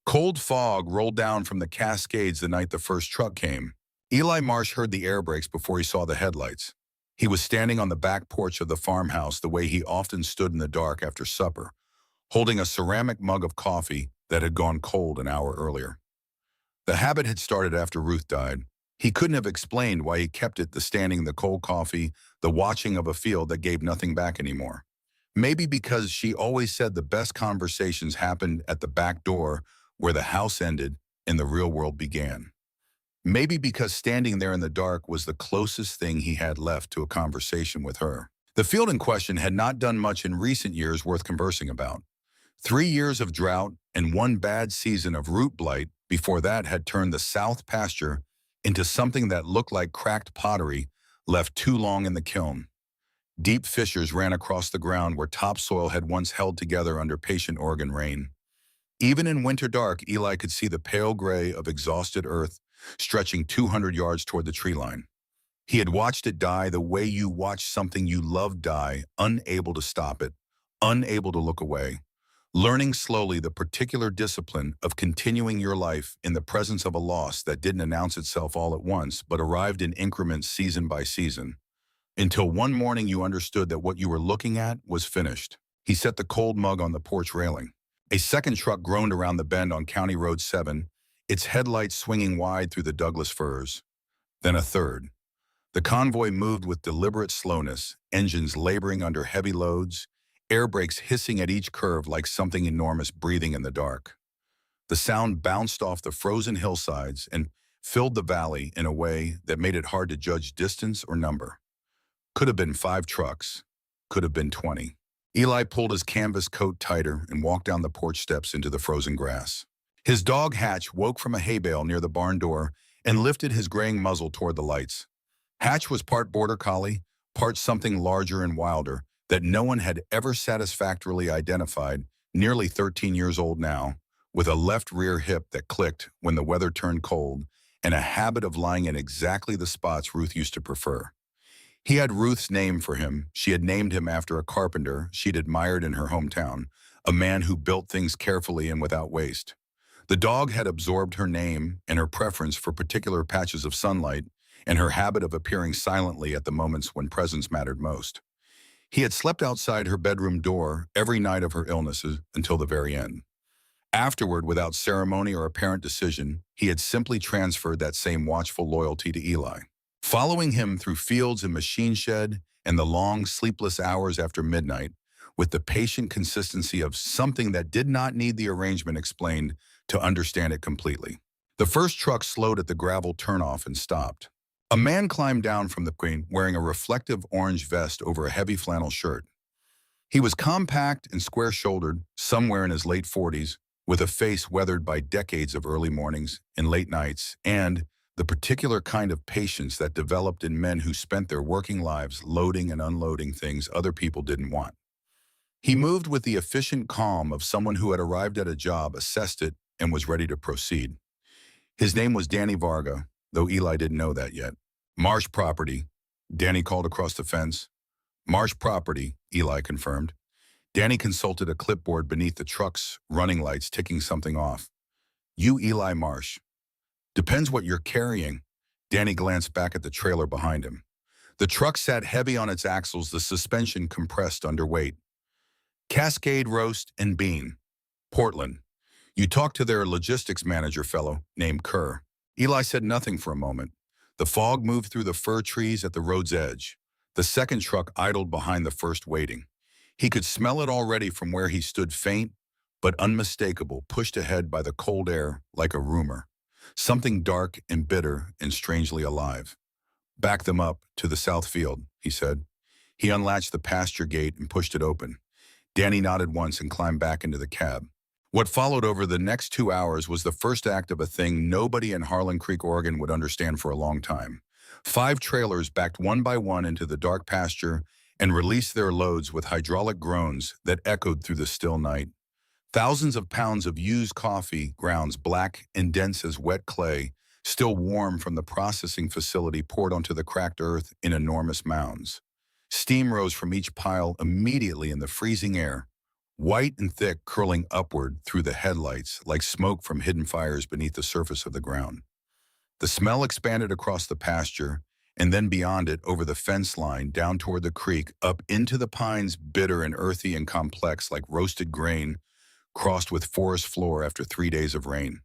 Cold fog rolled down from the Cascades the night the first truck came. Eli Marsh heard the air brakes before he saw the headlights. He was standing on the back porch of the farmhouse the way he often stood in the dark after supper, holding a ceramic mug of coffee that had gone cold an hour earlier. The habit had started after Ruth died. He couldn't have explained why he kept it, the standing, the cold coffee, the watching of a field that gave nothing back anymore. Maybe because she always said the best conversations happened at the back door where the house ended and the real world began. Maybe because standing there in the dark was the closest thing he had left to a conversation with her. The field in question had not done much in recent years worth conversing about. 3 years of drought and one bad season of root blight before that had turned the south pasture into something that looked like cracked pottery left too long in the kiln. Deep fissures ran across the ground where topsoil had once held together under patient Oregon rain. Even in winter dark, Eli could see the pale gray of exhausted earth stretching 200 yards toward the tree line. He had watched it die the way you watch something you love die, unable to stop it, unable to look away, learning slowly the particular discipline of continuing your life in the presence of a loss that didn't announce itself all at once but arrived in increments season by season. Until one morning you understood that what you were looking at was finished. He set the cold mug on the porch railing. A second truck groaned around the bend on County Road 7, its headlights swinging wide through the Douglas firs. Then a third. The convoy moved with deliberate slowness, engines laboring under heavy loads, air brakes hissing at each curve like something enormous breathing in the dark. The sound bounced off the frozen hillsides and filled the valley in a way that made it hard to judge distance or number. Could have been 5 trucks, could have been 20. Eli pulled his canvas coat tighter and walked down the porch steps into the frozen grass. His dog Hatch woke from a hay bale near the barn door and lifted his graying muzzle toward the lights. Hatch was part border collie, part something larger and wilder that no one had ever satisfactorily identified, nearly 13 years old now, with a left rear hip that clicked when the weather turned cold and a habit of lying in exactly the spots Ruth used to prefer. He had Ruth's name for him. She had named him after a carpenter she'd admired in her hometown, a man who built things carefully and without waste. The dog had absorbed her name and her preference for particular patches of sunlight and her habit of appearing silently at the moments when presence mattered most. He had slept outside her bedroom door every night of her illnesses until the very end. Afterward, without ceremony or apparent decision, he had simply transferred that same watchful loyalty to Eli. Following him through fields and machine shed and the long, sleepless hours after midnight, with the patient consistency of something that did not need the arrangement explained to understand it completely. The first truck slowed at the gravel turnoff and stopped. A man climbed down from the queen wearing a reflective orange vest over a heavy flannel shirt. He was compact and square-shouldered, somewhere in his late 40s, with a face weathered by decades of early mornings and late nights, and the particular kind of patience that developed in men who spent their working lives loading and unloading things other people didn't want. He moved with the efficient calm of someone who had arrived at a job, assessed it, and was ready to proceed. His name was Danny Varga, though Eli didn't know that yet. Marsh property, Danny called across the fence. Marsh property, Eli confirmed. Danny consulted a clipboard beneath the truck's running lights, ticking something off. You Eli Marsh. Depends what you're carrying. Danny glanced back at the trailer behind him. The truck sat heavy on its axles, the suspension compressed under weight. Cascade roast and bean. Portland. You talked to their logistics manager fellow named Kerr. Eli said nothing for a moment. The fog moved through the fir trees at the road's edge. The second truck idled behind the first, waiting. He could smell it already from where he stood, faint but unmistakable, pushed ahead by the cold air like a rumor. Something dark and bitter and strangely alive. Back them up to the south field, he said. He unlatched the pasture gate and pushed it open. Danny nodded once and climbed back into the cab. What followed over the next 2 hours was the first act of a thing nobody in Harlan Creek, Oregon would understand for a long time. 5 trailers backed one by one into the dark pasture and released their loads with hydraulic groans that echoed through the still night. Thousands of pounds of used coffee grounds, black and dense as wet clay, still warm from the processing facility, poured onto the cracked earth in enormous mounds. Steam rose from each pile immediately in the freezing air, white and thick, curling upward through the headlights like smoke from hidden fires beneath the surface of the ground. The smell expanded across the pasture, and then beyond it over the fence line down toward the creek, up into the pines, bitter and earthy and complex like roasted grain crossed with forest floor after 3 days of rain.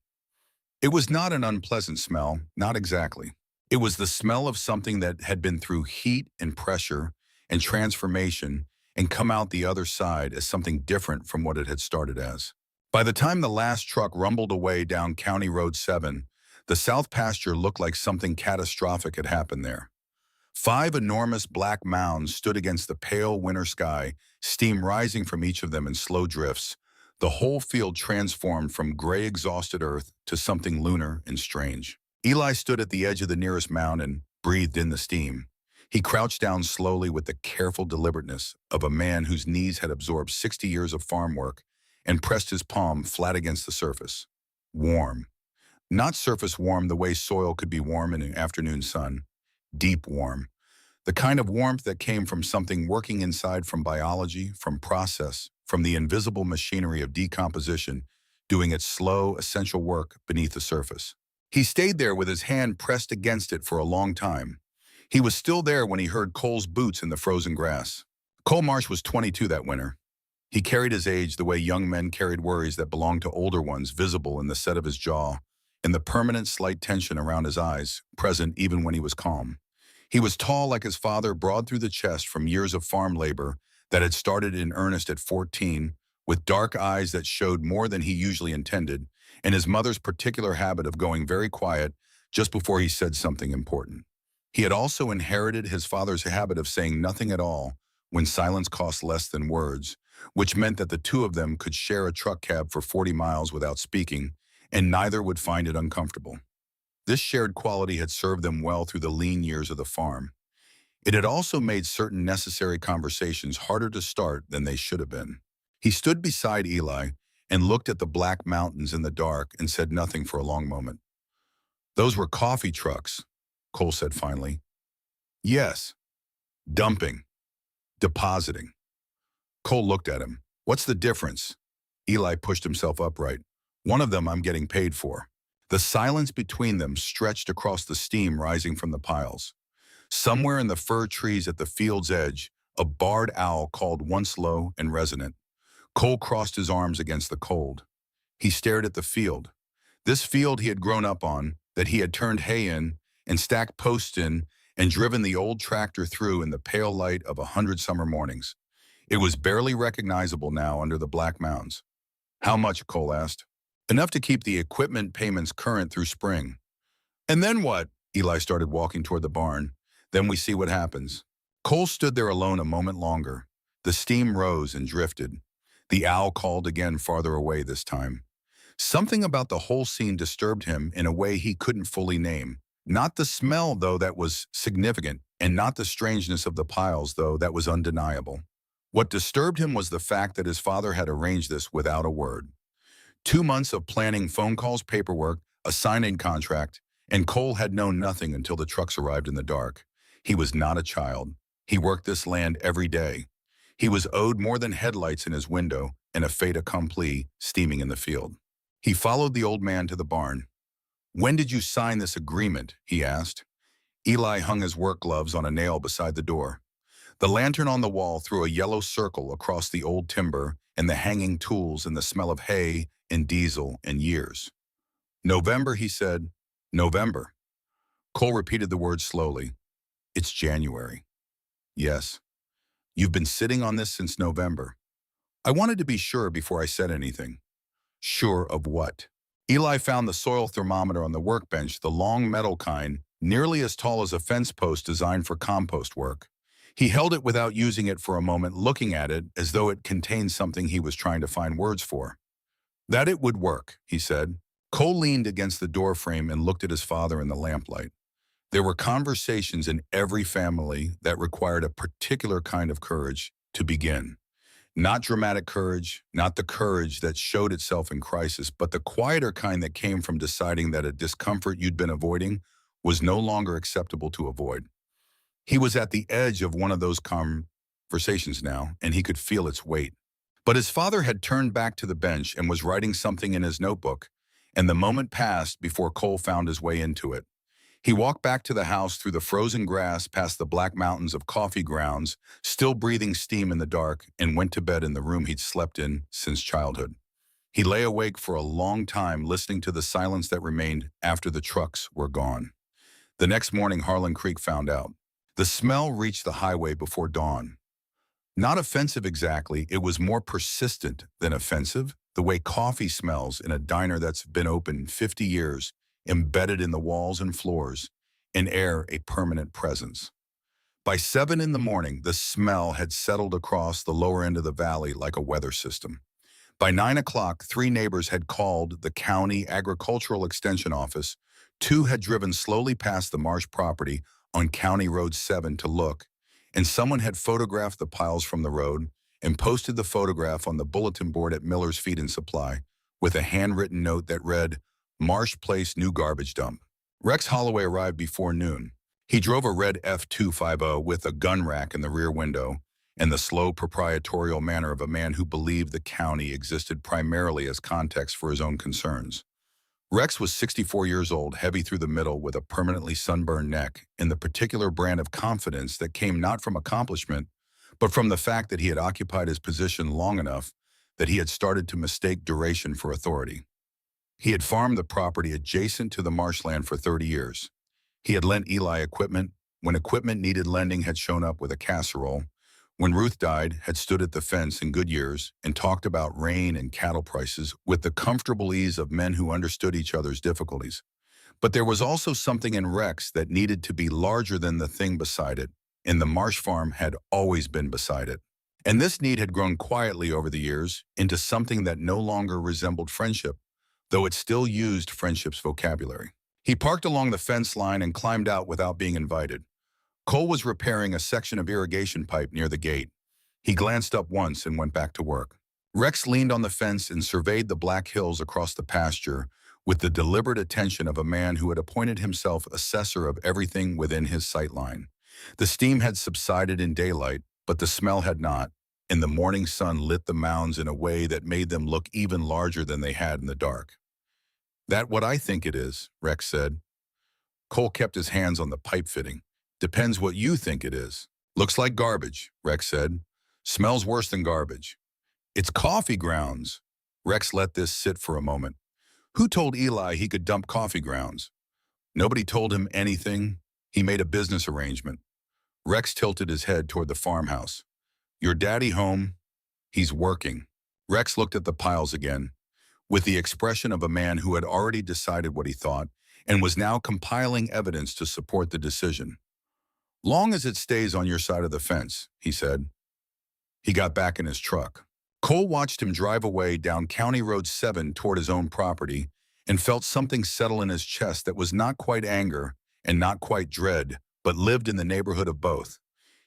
It was not an unpleasant smell, not exactly. It was the smell of something that had been through heat and pressure and transformation and come out the other side as something different from what it had started as. By the time the last truck rumbled away down County Road 7, the south pasture looked like something catastrophic had happened there. 5 enormous black mounds stood against the pale winter sky, steam rising from each of them in slow drifts, the whole field transformed from gray exhausted earth to something lunar and strange. Eli stood at the edge of the nearest mound and breathed in the steam. He crouched down slowly with the careful deliberateness of a man whose knees had absorbed 60 years of farm work and pressed his palm flat against the surface. Warm. Not surface warm the way soil could be warm in an afternoon sun. Deep warm. The kind of warmth that came from something working inside, from biology, from process, from the invisible machinery of decomposition, doing its slow, essential work beneath the surface. He stayed there with his hand pressed against it for a long time. He was still there when he heard Cole's boots in the frozen grass. Cole Marsh was 22 that winter. He carried his age the way young men carried worries that belonged to older ones, visible in the set of his jaw, in the permanent slight tension around his eyes, present even when he was calm. He was tall like his father, broad through the chest from years of farm labor that had started in earnest at 14, with dark eyes that showed more than he usually intended, and his mother's particular habit of going very quiet just before he said something important. He had also inherited his father's habit of saying nothing at all when silence cost less than words, which meant that the two of them could share a truck cab for 40 miles without speaking, and neither would find it uncomfortable. This shared quality had served them well through the lean years of the farm. It had also made certain necessary conversations harder to start than they should have been. He stood beside Eli and looked at the black mountains in the dark and said nothing for a long moment. "Those were coffee trucks," Cole said finally. "Yes. Dumping. Depositing." Cole looked at him. "What's the difference?" Eli pushed himself upright. "One of them I'm getting paid for." The silence between them stretched across the steam rising from the piles. Somewhere in the fir trees at the field's edge, a barred owl called once low and resonant. Cole crossed his arms against the cold. He stared at the field. This field he had grown up on, that he had turned hay in and stacked posts in and driven the old tractor through in the pale light of 100 summer mornings. It was barely recognizable now under the black mounds. "How much?" Cole asked. "Enough to keep the equipment payments current through spring." "And then what?" Eli started walking toward the barn. "Then we see what happens." Cole stood there alone a moment longer. The steam rose and drifted. The owl called again farther away this time. Something about the whole scene disturbed him in a way he couldn't fully name. Not the smell, though, that was significant, and not the strangeness of the piles, though, that was undeniable. What disturbed him was the fact that his father had arranged this without a word. 2 months of planning, phone calls, paperwork, a signing contract, and Cole had known nothing until the trucks arrived in the dark. He was not a child. He worked this land every day. He was owed more than headlights in his window and a fait accompli steaming in the field. He followed the old man to the barn. "When did you sign this agreement?" he asked. Eli hung his work gloves on a nail beside the door. The lantern on the wall threw a yellow circle across the old timber and the hanging tools and the smell of hay and diesel and years. "November," he said. "November." Cole repeated the word slowly. "It's January." "Yes. You've been sitting on this since November." I wanted to be sure before I said anything. "Sure of what?" Eli found the soil thermometer on the workbench, the long metal kind, nearly as tall as a fence post designed for compost work. He held it without using it for a moment, looking at it as though it contained something he was trying to find words for. "That it would work," he said. Cole leaned against the doorframe and looked at his father in the lamplight. There were conversations in every family that required a particular kind of courage to begin. Not dramatic courage, not the courage that showed itself in crisis, but the quieter kind that came from deciding that a discomfort you'd been avoiding was no longer acceptable to avoid. He was at the edge of one of those conversations now, and he could feel its weight. But his father had turned back to the bench and was writing something in his notebook, and the moment passed before Cole found his way into it. He walked back to the house through the frozen grass past the black mountains of coffee grounds, still breathing steam in the dark, and went to bed in the room he'd slept in since childhood. He lay awake for a long time listening to the silence that remained after the trucks were gone. The next morning, Harlan Creek found out. The smell reached the highway before dawn. Not offensive exactly, it was more persistent than offensive, the way coffee smells in a diner that's been open 50 years, embedded in the walls and floors, and air a permanent presence. By 7 in the morning, the smell had settled across the lower end of the valley like a weather system. By 9 o'clock, 3 neighbors had called the county agricultural extension office. 2 had driven slowly past the marsh property on County Road 7 to look, and someone had photographed the piles from the road and posted the photograph on the bulletin board at Miller's Feed and Supply with a handwritten note that read, "Marsh Place New Garbage Dump." Rex Holloway arrived before noon. He drove a red F250 with a gun rack in the rear window and the slow proprietorial manner of a man who believed the county existed primarily as context for his own concerns. Rex was 64 years old, heavy through the middle with a permanently sunburned neck, and the particular brand of confidence that came not from accomplishment, but from the fact that he had occupied his position long enough that he had started to mistake duration for authority. He had farmed the property adjacent to the marshland for 30 years. He had lent Eli equipment. When equipment needed lending, had shown up with a casserole. When Ruth died, had stood at the fence in good years and talked about rain and cattle prices with the comfortable ease of men who understood each other's difficulties. But there was also something in Rex that needed to be larger than the thing beside it, and the Marsh Farm had always been beside it. And this need had grown quietly over the years into something that no longer resembled friendship, though it still used friendship's vocabulary. He parked along the fence line and climbed out without being invited. Cole was repairing a section of irrigation pipe near the gate. He glanced up once and went back to work. Rex leaned on the fence and surveyed the black hills across the pasture with the deliberate attention of a man who had appointed himself assessor of everything within his sight line. The steam had subsided in daylight, but the smell had not, and the morning sun lit the mounds in a way that made them look even larger than they had in the dark. "That what I think it is," Rex said. Cole kept his hands on the pipe fitting. "Depends what you think it is." "Looks like garbage," Rex said. "Smells worse than garbage." "It's coffee grounds." Rex let this sit for a moment. Who told Eli he could dump coffee grounds? Nobody told him anything. He made a business arrangement. Rex tilted his head toward the farmhouse. "Your daddy home?" "He's working." Rex looked at the piles again, with the expression of a man who had already decided what he thought and was now compiling evidence to support the decision. "Long as it stays on your side of the fence," he said. He got back in his truck. Cole watched him drive away down County Road 7 toward his own property and felt something settle in his chest that was not quite anger and not quite dread, but lived in the neighborhood of both.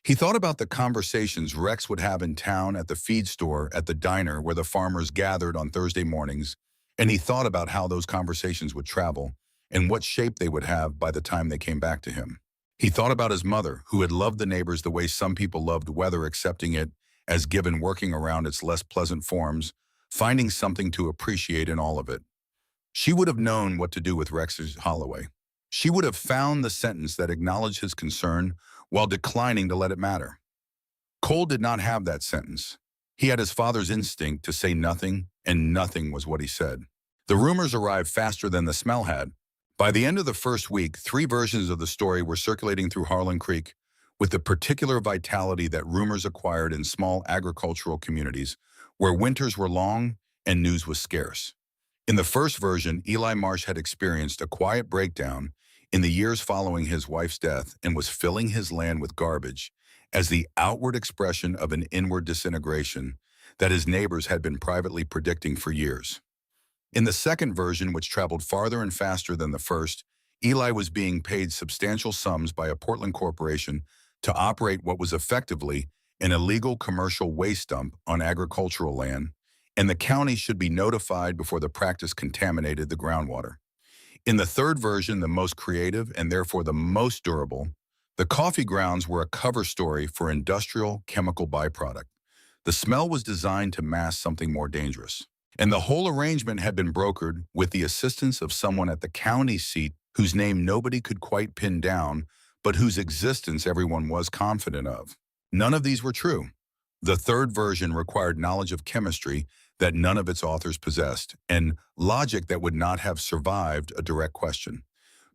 He thought about the conversations Rex would have in town, at the feed store, at the diner where the farmers gathered on Thursday mornings, and he thought about how those conversations would travel and what shape they would have by the time they came back to him. He thought about his mother, who had loved the neighbors the way some people loved weather, accepting it as given, working around its less pleasant forms, finding something to appreciate in all of it. She would have known what to do with Rex's Holloway. She would have found the sentence that acknowledged his concern while declining to let it matter. Cole did not have that sentence. He had his father's instinct to say nothing, and nothing was what he said. The rumors arrived faster than the smell had. By the end of the first week, 3 versions of the story were circulating through Harlan Creek, with the particular vitality that rumors acquired in small agricultural communities where winters were long and news was scarce. In the first version, Eli Marsh had experienced a quiet breakdown in the years following his wife's death and was filling his land with garbage as the outward expression of an inward disintegration that his neighbors had been privately predicting for years. In the second version, which traveled farther and faster than the first, Eli was being paid substantial sums by a Portland corporation to operate what was effectively an illegal commercial waste dump on agricultural land, and the county should be notified before the practice contaminated the groundwater. In the third version, the most creative and therefore the most durable, the coffee grounds were a cover story for industrial chemical byproduct. The smell was designed to mask something more dangerous. And the whole arrangement had been brokered with the assistance of someone at the county seat whose name nobody could quite pin down, but whose existence everyone was confident of. None of these were true. The third version required knowledge of chemistry that none of its authors possessed, and logic that would not have survived a direct question.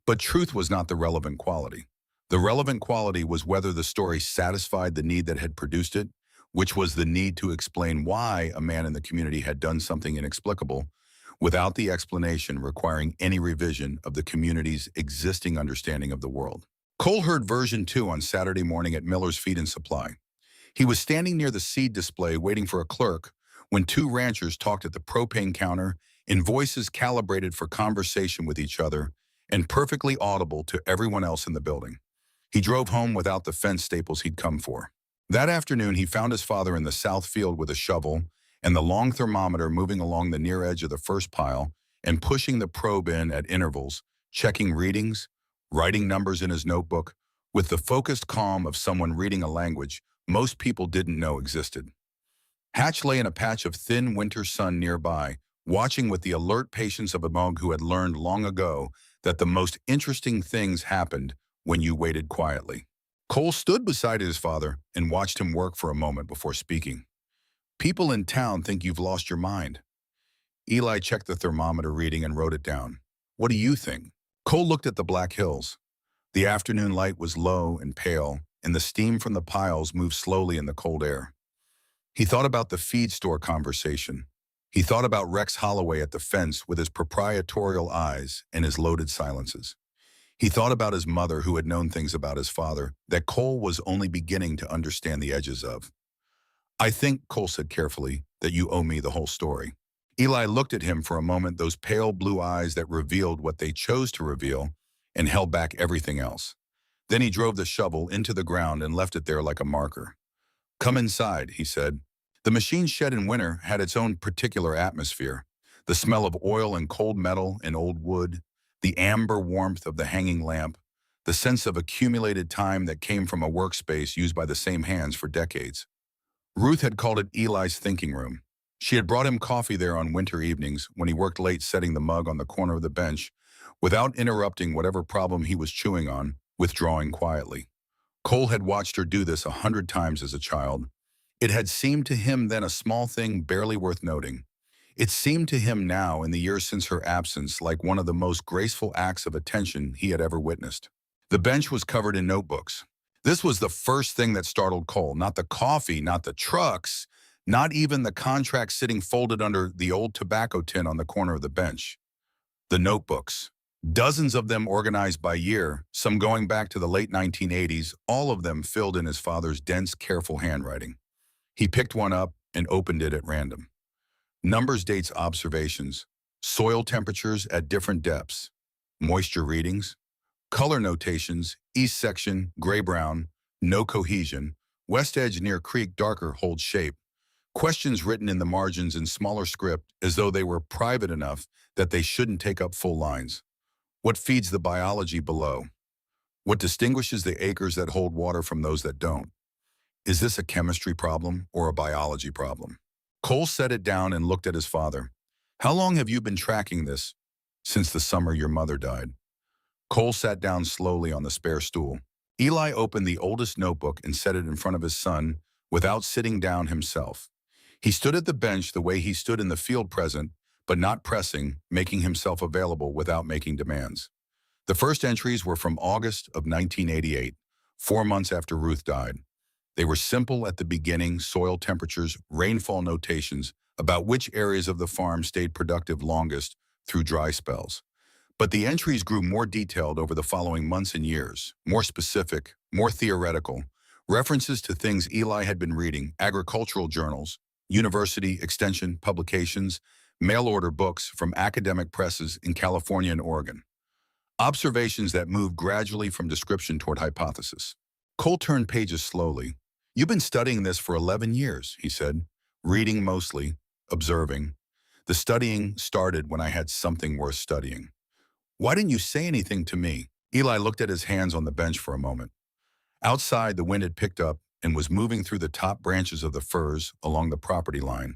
But truth was not the relevant quality. The relevant quality was whether the story satisfied the need that had produced it, which was the need to explain why a man in the community had done something inexplicable, without the explanation requiring any revision of the community's existing understanding of the world. Cole heard version 2 on Saturday morning at Miller's Feed and Supply. He was standing near the seed display waiting for a clerk when two ranchers talked at the propane counter in voices calibrated for conversation with each other and perfectly audible to everyone else in the building. He drove home without the fence staples he'd come for. That afternoon, he found his father in the south field with a shovel and the long thermometer moving along the near edge of the first pile and pushing the probe in at intervals, checking readings, writing numbers in his notebook, with the focused calm of someone reading a language most people didn't know existed. Hatch lay in a patch of thin winter sun nearby, watching with the alert patience of a dog who had learned long ago that the most interesting things happened when you waited quietly. Cole stood beside his father and watched him work for a moment before speaking. People in town think you've lost your mind. Eli checked the thermometer reading and wrote it down. What do you think? Cole looked at the Black Hills. The afternoon light was low and pale, and the steam from the piles moved slowly in the cold air. He thought about the feed store conversation. He thought about Rex Holloway at the fence with his proprietorial eyes and his loaded silences. He thought about his mother who had known things about his father that Cole was only beginning to understand the edges of. I think, Cole said carefully, that you owe me the whole story. Eli looked at him for a moment, those pale blue eyes that revealed what they chose to reveal and held back everything else. Then he drove the shovel into the ground and left it there like a marker. Come inside, he said. The machine shed in winter had its own particular atmosphere. The smell of oil and cold metal and old wood, the amber warmth of the hanging lamp, the sense of accumulated time that came from a workspace used by the same hands for decades. Ruth had called it Eli's thinking room. She had brought him coffee there on winter evenings when he worked late setting the mug on the corner of the bench, without interrupting whatever problem he was chewing on, withdrawing quietly. Cole had watched her do this 100 times as a child. It had seemed to him then a small thing barely worth noting. It seemed to him now, in the years since her absence, like one of the most graceful acts of attention he had ever witnessed. The bench was covered in notebooks. This was the first thing that startled Cole, not the coffee, not the trucks, not even the contract sitting folded under the old tobacco tin on the corner of the bench. The notebooks. Dozens of them organized by year, some going back to the late 1980s, all of them filled in his father's dense, careful handwriting. He picked one up and opened it at random. Numbers, dates, observations, soil temperatures at different depths, moisture readings, color notations, east section, gray-brown, no cohesion, west edge near creek, darker, hold shape. Questions written in the margins in smaller script as though they were private enough that they shouldn't take up full lines. What feeds the biology below? What distinguishes the acres that hold water from those that don't? Is this a chemistry problem or a biology problem? Cole set it down and looked at his father. How long have you been tracking this? Since the summer your mother died. Cole sat down slowly on the spare stool. Eli opened the oldest notebook and set it in front of his son without sitting down himself. He stood at the bench the way he stood in the field, present, but not pressing, making himself available without making demands. The first entries were from August of 1988, 4 months after Ruth died. They were simple at the beginning: soil temperatures, rainfall notations about which areas of the farm stayed productive longest through dry spells. But the entries grew more detailed over the following months and years, more specific, more theoretical, references to things Eli had been reading, agricultural journals, university extension publications, mail-order books from academic presses in California and Oregon. Observations that moved gradually from description toward hypothesis. Cole turned pages slowly. You've been studying this for 11 years, he said, reading mostly, observing. The studying started when I had something worth studying. Why didn't you say anything to me? Eli looked at his hands on the bench for a moment. Outside, the wind had picked up, and was moving through the top branches of the firs along the property line.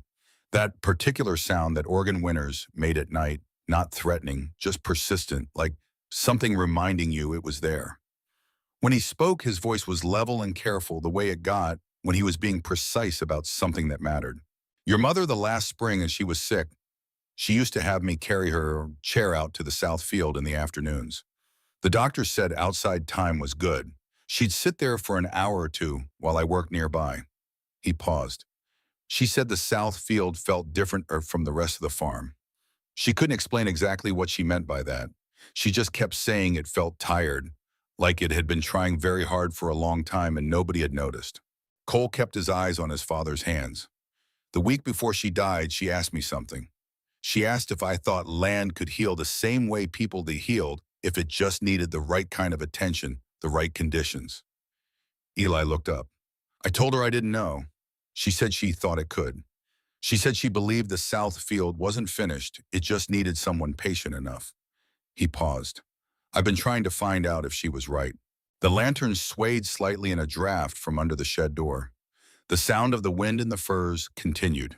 That particular sound that Oregon winters made at night, not threatening, just persistent, like something reminding you it was there. When he spoke, his voice was level and careful the way it got when he was being precise about something that mattered. Your mother, the last spring as she was sick, she used to have me carry her chair out to the south field in the afternoons. The doctor said outside time was good. She'd sit there for an hour or two while I worked nearby. He paused. She said the south field felt different from the rest of the farm. She couldn't explain exactly what she meant by that. She just kept saying it felt tired, like it had been trying very hard for a long time and nobody had noticed. Cole kept his eyes on his father's hands. The week before she died, she asked me something. She asked if I thought land could heal the same way people they healed if it just needed the right kind of attention, the right conditions. Eli looked up. I told her I didn't know. She said she thought it could. She said she believed the south field wasn't finished, it just needed someone patient enough. He paused. I've been trying to find out if she was right. The lantern swayed slightly in a draft from under the shed door. The sound of the wind in the firs continued.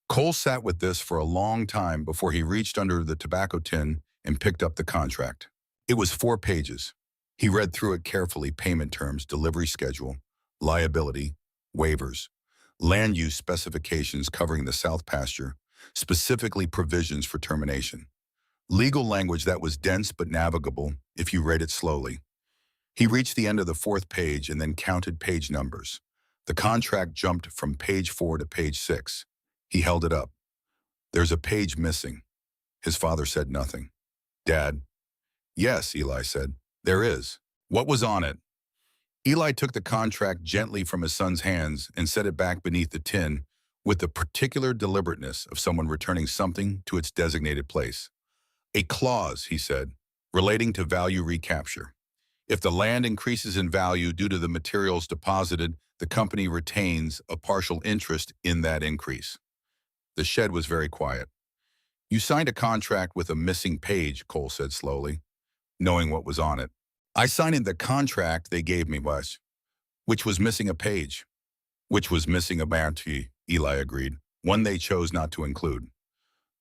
Cole sat with this for a long time before he reached under the tobacco tin and picked up the contract. It was 4 pages. He read through it carefully: payment terms, delivery schedule, liability, waivers, land use specifications covering the south pasture, specifically provisions for termination. Legal language that was dense but navigable if you read it slowly. He reached the end of the 4th page and then counted page numbers. The contract jumped from page 4 to page 6. He held it up. There's a page missing. His father said nothing. Dad? Yes, Eli said. There is. What was on it? Eli took the contract gently from his son's hands and set it back beneath the tin with the particular deliberateness of someone returning something to its designated place. A clause, he said, relating to value recapture. If the land increases in value due to the materials deposited, the company retains a partial interest in that increase. The shed was very quiet. You signed a contract with a missing page, Cole said slowly, knowing what was on it. I signed the contract they gave me, which was missing a page. Which was missing a guarantee, Eli agreed, one they chose not to include.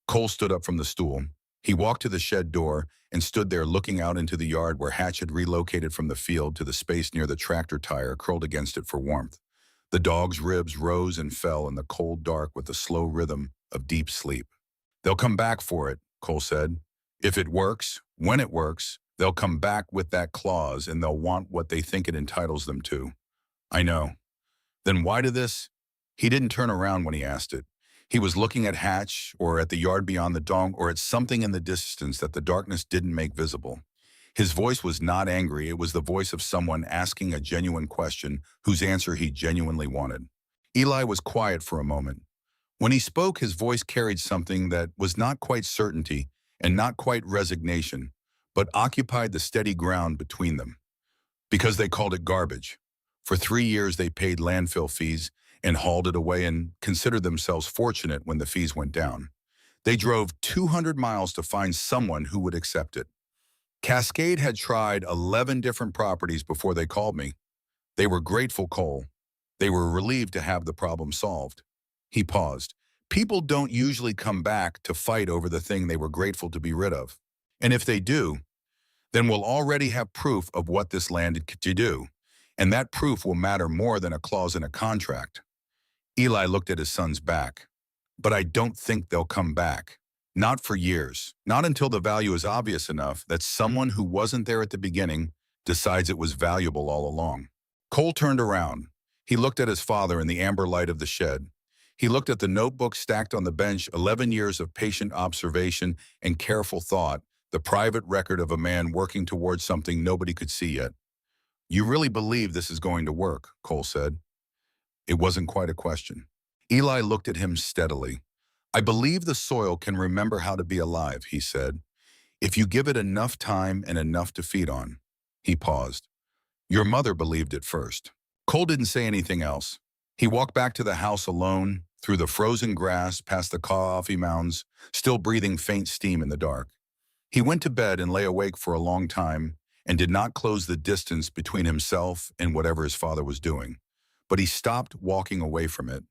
Cole stood up from the stool. He walked to the shed door and stood there looking out into the yard where Hatch had relocated from the field to the space near the tractor tire, curled against it for warmth. The dog's ribs rose and fell in the cold dark with the slow rhythm of deep sleep. They'll come back for it, Cole said. If it works, when it works, they'll come back with that clause and they'll want what they think it entitles them to. I know. Then why do this? He didn't turn around when he asked it. He was looking at Hatch, or at the yard beyond the dong, or at something in the distance that the darkness didn't make visible. His voice was not angry. It was the voice of someone asking a genuine question whose answer he genuinely wanted. Eli was quiet for a moment. When he spoke, his voice carried something that was not quite certainty and not quite resignation, but occupied the steady ground between them. Because they called it garbage. For 3 years they paid landfill fees and hauled it away and considered themselves fortunate when the fees went down. They drove 200 miles to find someone who would accept it. Cascade had tried 11 different properties before they called me. They were grateful, Cole. They were relieved to have the problem solved. He paused. People don't usually come back to fight over the thing they were grateful to be rid of. And if they do, then we'll already have proof of what this land could do. And that proof will matter more than a clause in a contract. Eli looked at his son's back. But I don't think they'll come back. Not for years. Not until the value is obvious enough that someone who wasn't there at the beginning decides it was valuable all along. Cole turned around. He looked at his father in the amber light of the shed. He looked at the notebook stacked on the bench, 11 years of patient observation and careful thought, the private record of a man working towards something nobody could see yet. You really believe this is going to work, Cole said. It wasn't quite a question. Eli looked at him steadily. I believe the soil can remember how to be alive, he said, if you give it enough time and enough to feed on. He paused. Your mother believed it first. Cole didn't say anything else. He walked back to the house alone, through the frozen grass, past the coffee mounds, still breathing faint steam in the dark. He went to bed and lay awake for a long time and did not close the distance between himself and whatever his father was doing. but he stopped walking away from it.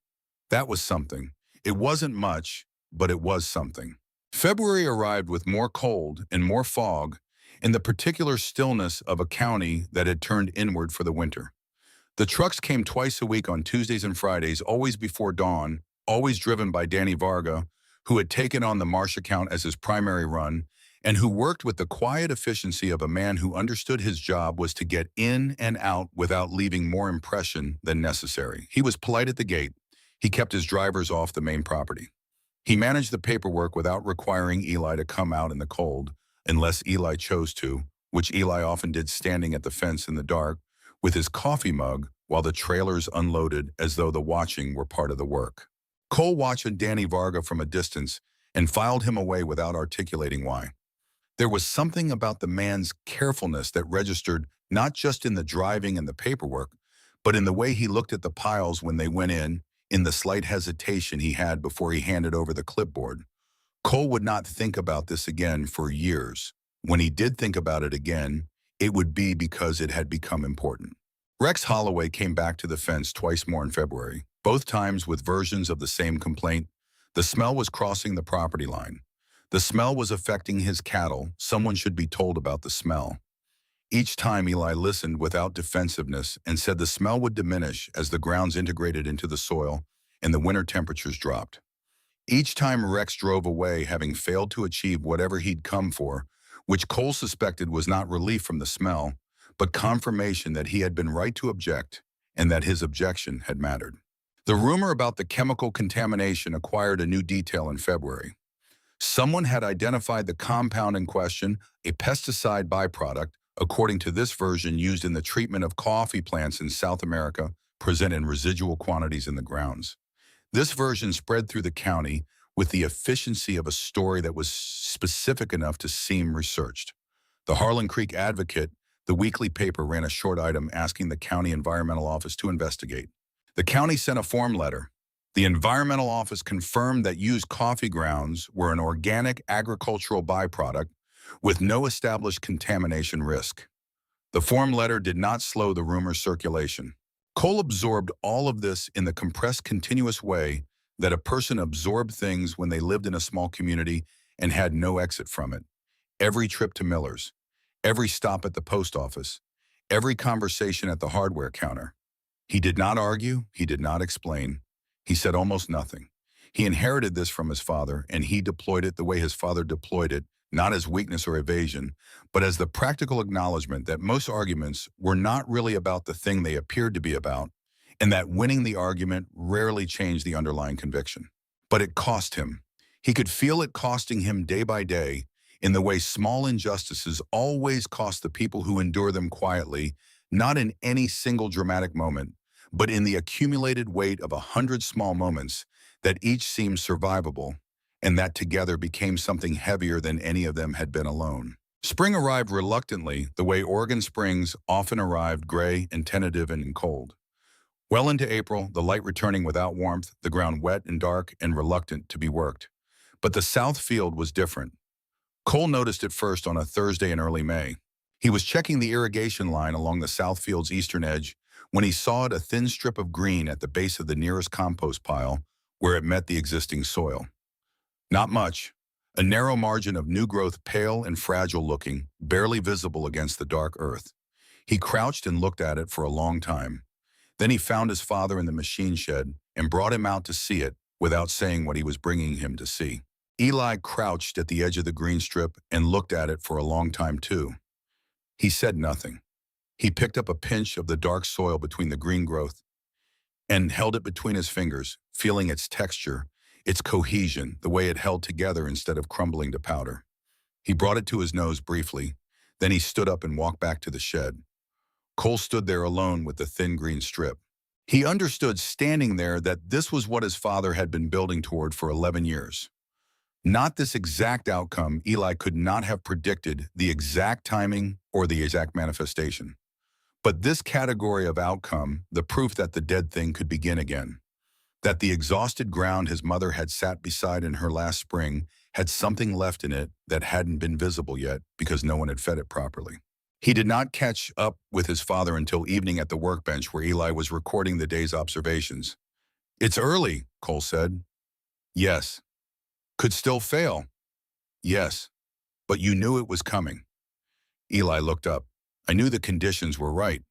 That was something. It wasn't much, but it was something. February arrived with more cold and more fog and the particular stillness of a county that had turned inward for the winter. The trucks came twice a week on Tuesdays and Fridays, always before dawn, always driven by Danny Varga, who had taken on the Marsh account as his primary run, and who worked with the quiet efficiency of a man who understood his job was to get in and out without leaving more impression than necessary. He was polite at the gate. He kept his drivers off the main property. He managed the paperwork without requiring Eli to come out in the cold, unless Eli chose to, which Eli often did standing at the fence in the dark, with his coffee mug while the trailers unloaded as though the watching were part of the work. Cole watched Danny Varga from a distance and filed him away without articulating why. There was something about the man's carefulness that registered not just in the driving and the paperwork, but in the way he looked at the piles when they went in the slight hesitation he had before he handed over the clipboard. Cole would not think about this again for years. When he did think about it again, it would be because it had become important. Rex Holloway came back to the fence twice more in February, both times with versions of the same complaint. The smell was crossing the property line. The smell was affecting his cattle. Someone should be told about the smell. Each time Eli listened without defensiveness and said the smell would diminish as the grounds integrated into the soil and the winter temperatures dropped. Each time Rex drove away having failed to achieve whatever he'd come for, which Cole suspected was not relief from the smell, but confirmation that he had been right to object and that his objection had mattered. The rumor about the chemical contamination acquired a new detail in February. Someone had identified the compound in question, a pesticide byproduct, according to this version used in the treatment of coffee plants in South America, present in residual quantities in the grounds. This version spread through the county with the efficiency of a story that was specific enough to seem researched. The Harlan Creek Advocate, the weekly paper, ran a short item asking the county environmental office to investigate. The county sent a form letter. The environmental office confirmed that used coffee grounds were an organic agricultural byproduct with no established contamination risk. The form letter did not slow the rumor's circulation. Cole absorbed all of this in the compressed, continuous way that a person absorbed things when they lived in a small community and had no exit from it. Every trip to Miller's, every stop at the post office, every conversation at the hardware counter. He did not argue, he did not explain. He said almost nothing. He inherited this from his father, and he deployed it the way his father deployed it, not as weakness or evasion, but as the practical acknowledgement that most arguments were not really about the thing they appeared to be about, and that winning the argument rarely changed the underlying conviction. But it cost him. He could feel it costing him day by day, in the way small injustices always cost the people who endure them quietly, not in any single dramatic moment, but in the accumulated weight of 100 small moments that each seemed survivable, and that together became something heavier than any of them had been alone. Spring arrived reluctantly, the way Oregon springs often arrived, gray and tentative and cold. Well into April, the light returning without warmth, the ground wet and dark and reluctant to be worked. But the south field was different. Cole noticed it first on a Thursday in early May. He was checking the irrigation line along the south field's eastern edge when he saw it, a thin strip of green at the base of the nearest compost pile where it met the existing soil. Not much. A narrow margin of new growth, pale and fragile looking, barely visible against the dark earth. He crouched and looked at it for a long time. Then he found his father in the machine shed and brought him out to see it without saying what he was bringing him to see. Eli crouched at the edge of the green strip and looked at it for a long time too. He said nothing. He picked up a pinch of the dark soil between the green growth and held it between his fingers, feeling its texture, its cohesion, the way it held together instead of crumbling to powder. He brought it to his nose briefly, then he stood up and walked back to the shed. Cole stood there alone with the thin green strip. He understood standing there that this was what his father had been building toward for 11 years. Not this exact outcome. Eli could not have predicted the exact timing or the exact manifestation. But this category of outcome, the proof that the dead thing could begin again, that the exhausted ground his mother had sat beside in her last spring had something left in it that hadn't been visible yet because no one had fed it properly. He did not catch up with his father until evening at the workbench where Eli was recording the day's observations. "It's early," Cole said. "Yes." "Could still fail." "Yes." "But you knew it was coming." Eli looked up. "I knew the conditions were right."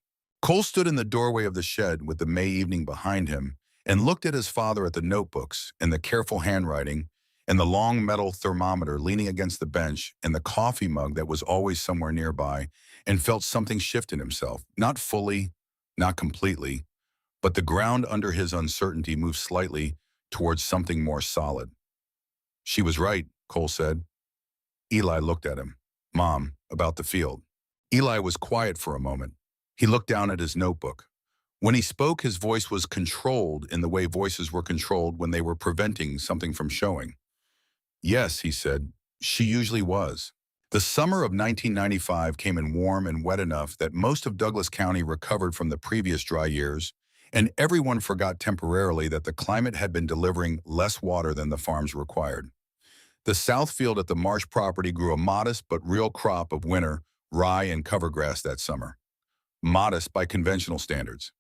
Cole stood in the doorway of the shed with the May evening behind him and looked at his father at the notebooks and the careful handwriting and the long metal thermometer leaning against the bench and the coffee mug that was always somewhere nearby, and felt something shift in himself. Not fully, not completely, but the ground under his uncertainty moved slightly towards something more solid. "She was right," Cole said. Eli looked at him. "Mom, about the field." Eli was quiet for a moment. He looked down at his notebook. When he spoke, his voice was controlled in the way voices were controlled when they were preventing something from showing. "Yes," he said, "she usually was." The summer of 1995 came in warm and wet enough that most of Douglas County recovered from the previous dry years, and everyone forgot temporarily that the climate had been delivering less water than the farms required. The south field at the Marsh property grew a modest but real crop of winter rye and cover grass that summer. Modest by conventional standards.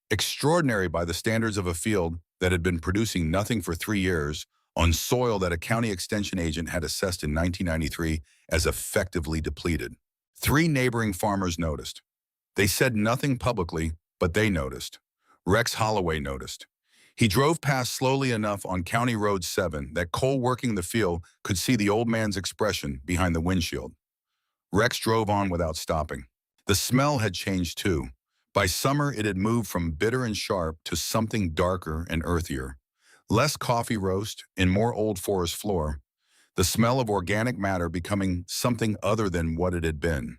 Extraordinary by the standards of a field that had been producing nothing for 3 years on soil that a county extension agent had assessed in 1993 as effectively depleted. 3 neighboring farmers noticed. They said nothing publicly, but they noticed. Rex Holloway noticed. He drove past slowly enough on County Road 7 that Cole, working the field, could see the old man's expression behind the windshield. Rex drove on without stopping. The smell had changed too. By summer, it had moved from bitter and sharp to something darker and earthier. Less coffee roast and more old forest floor. The smell of organic matter becoming something other than what it had been.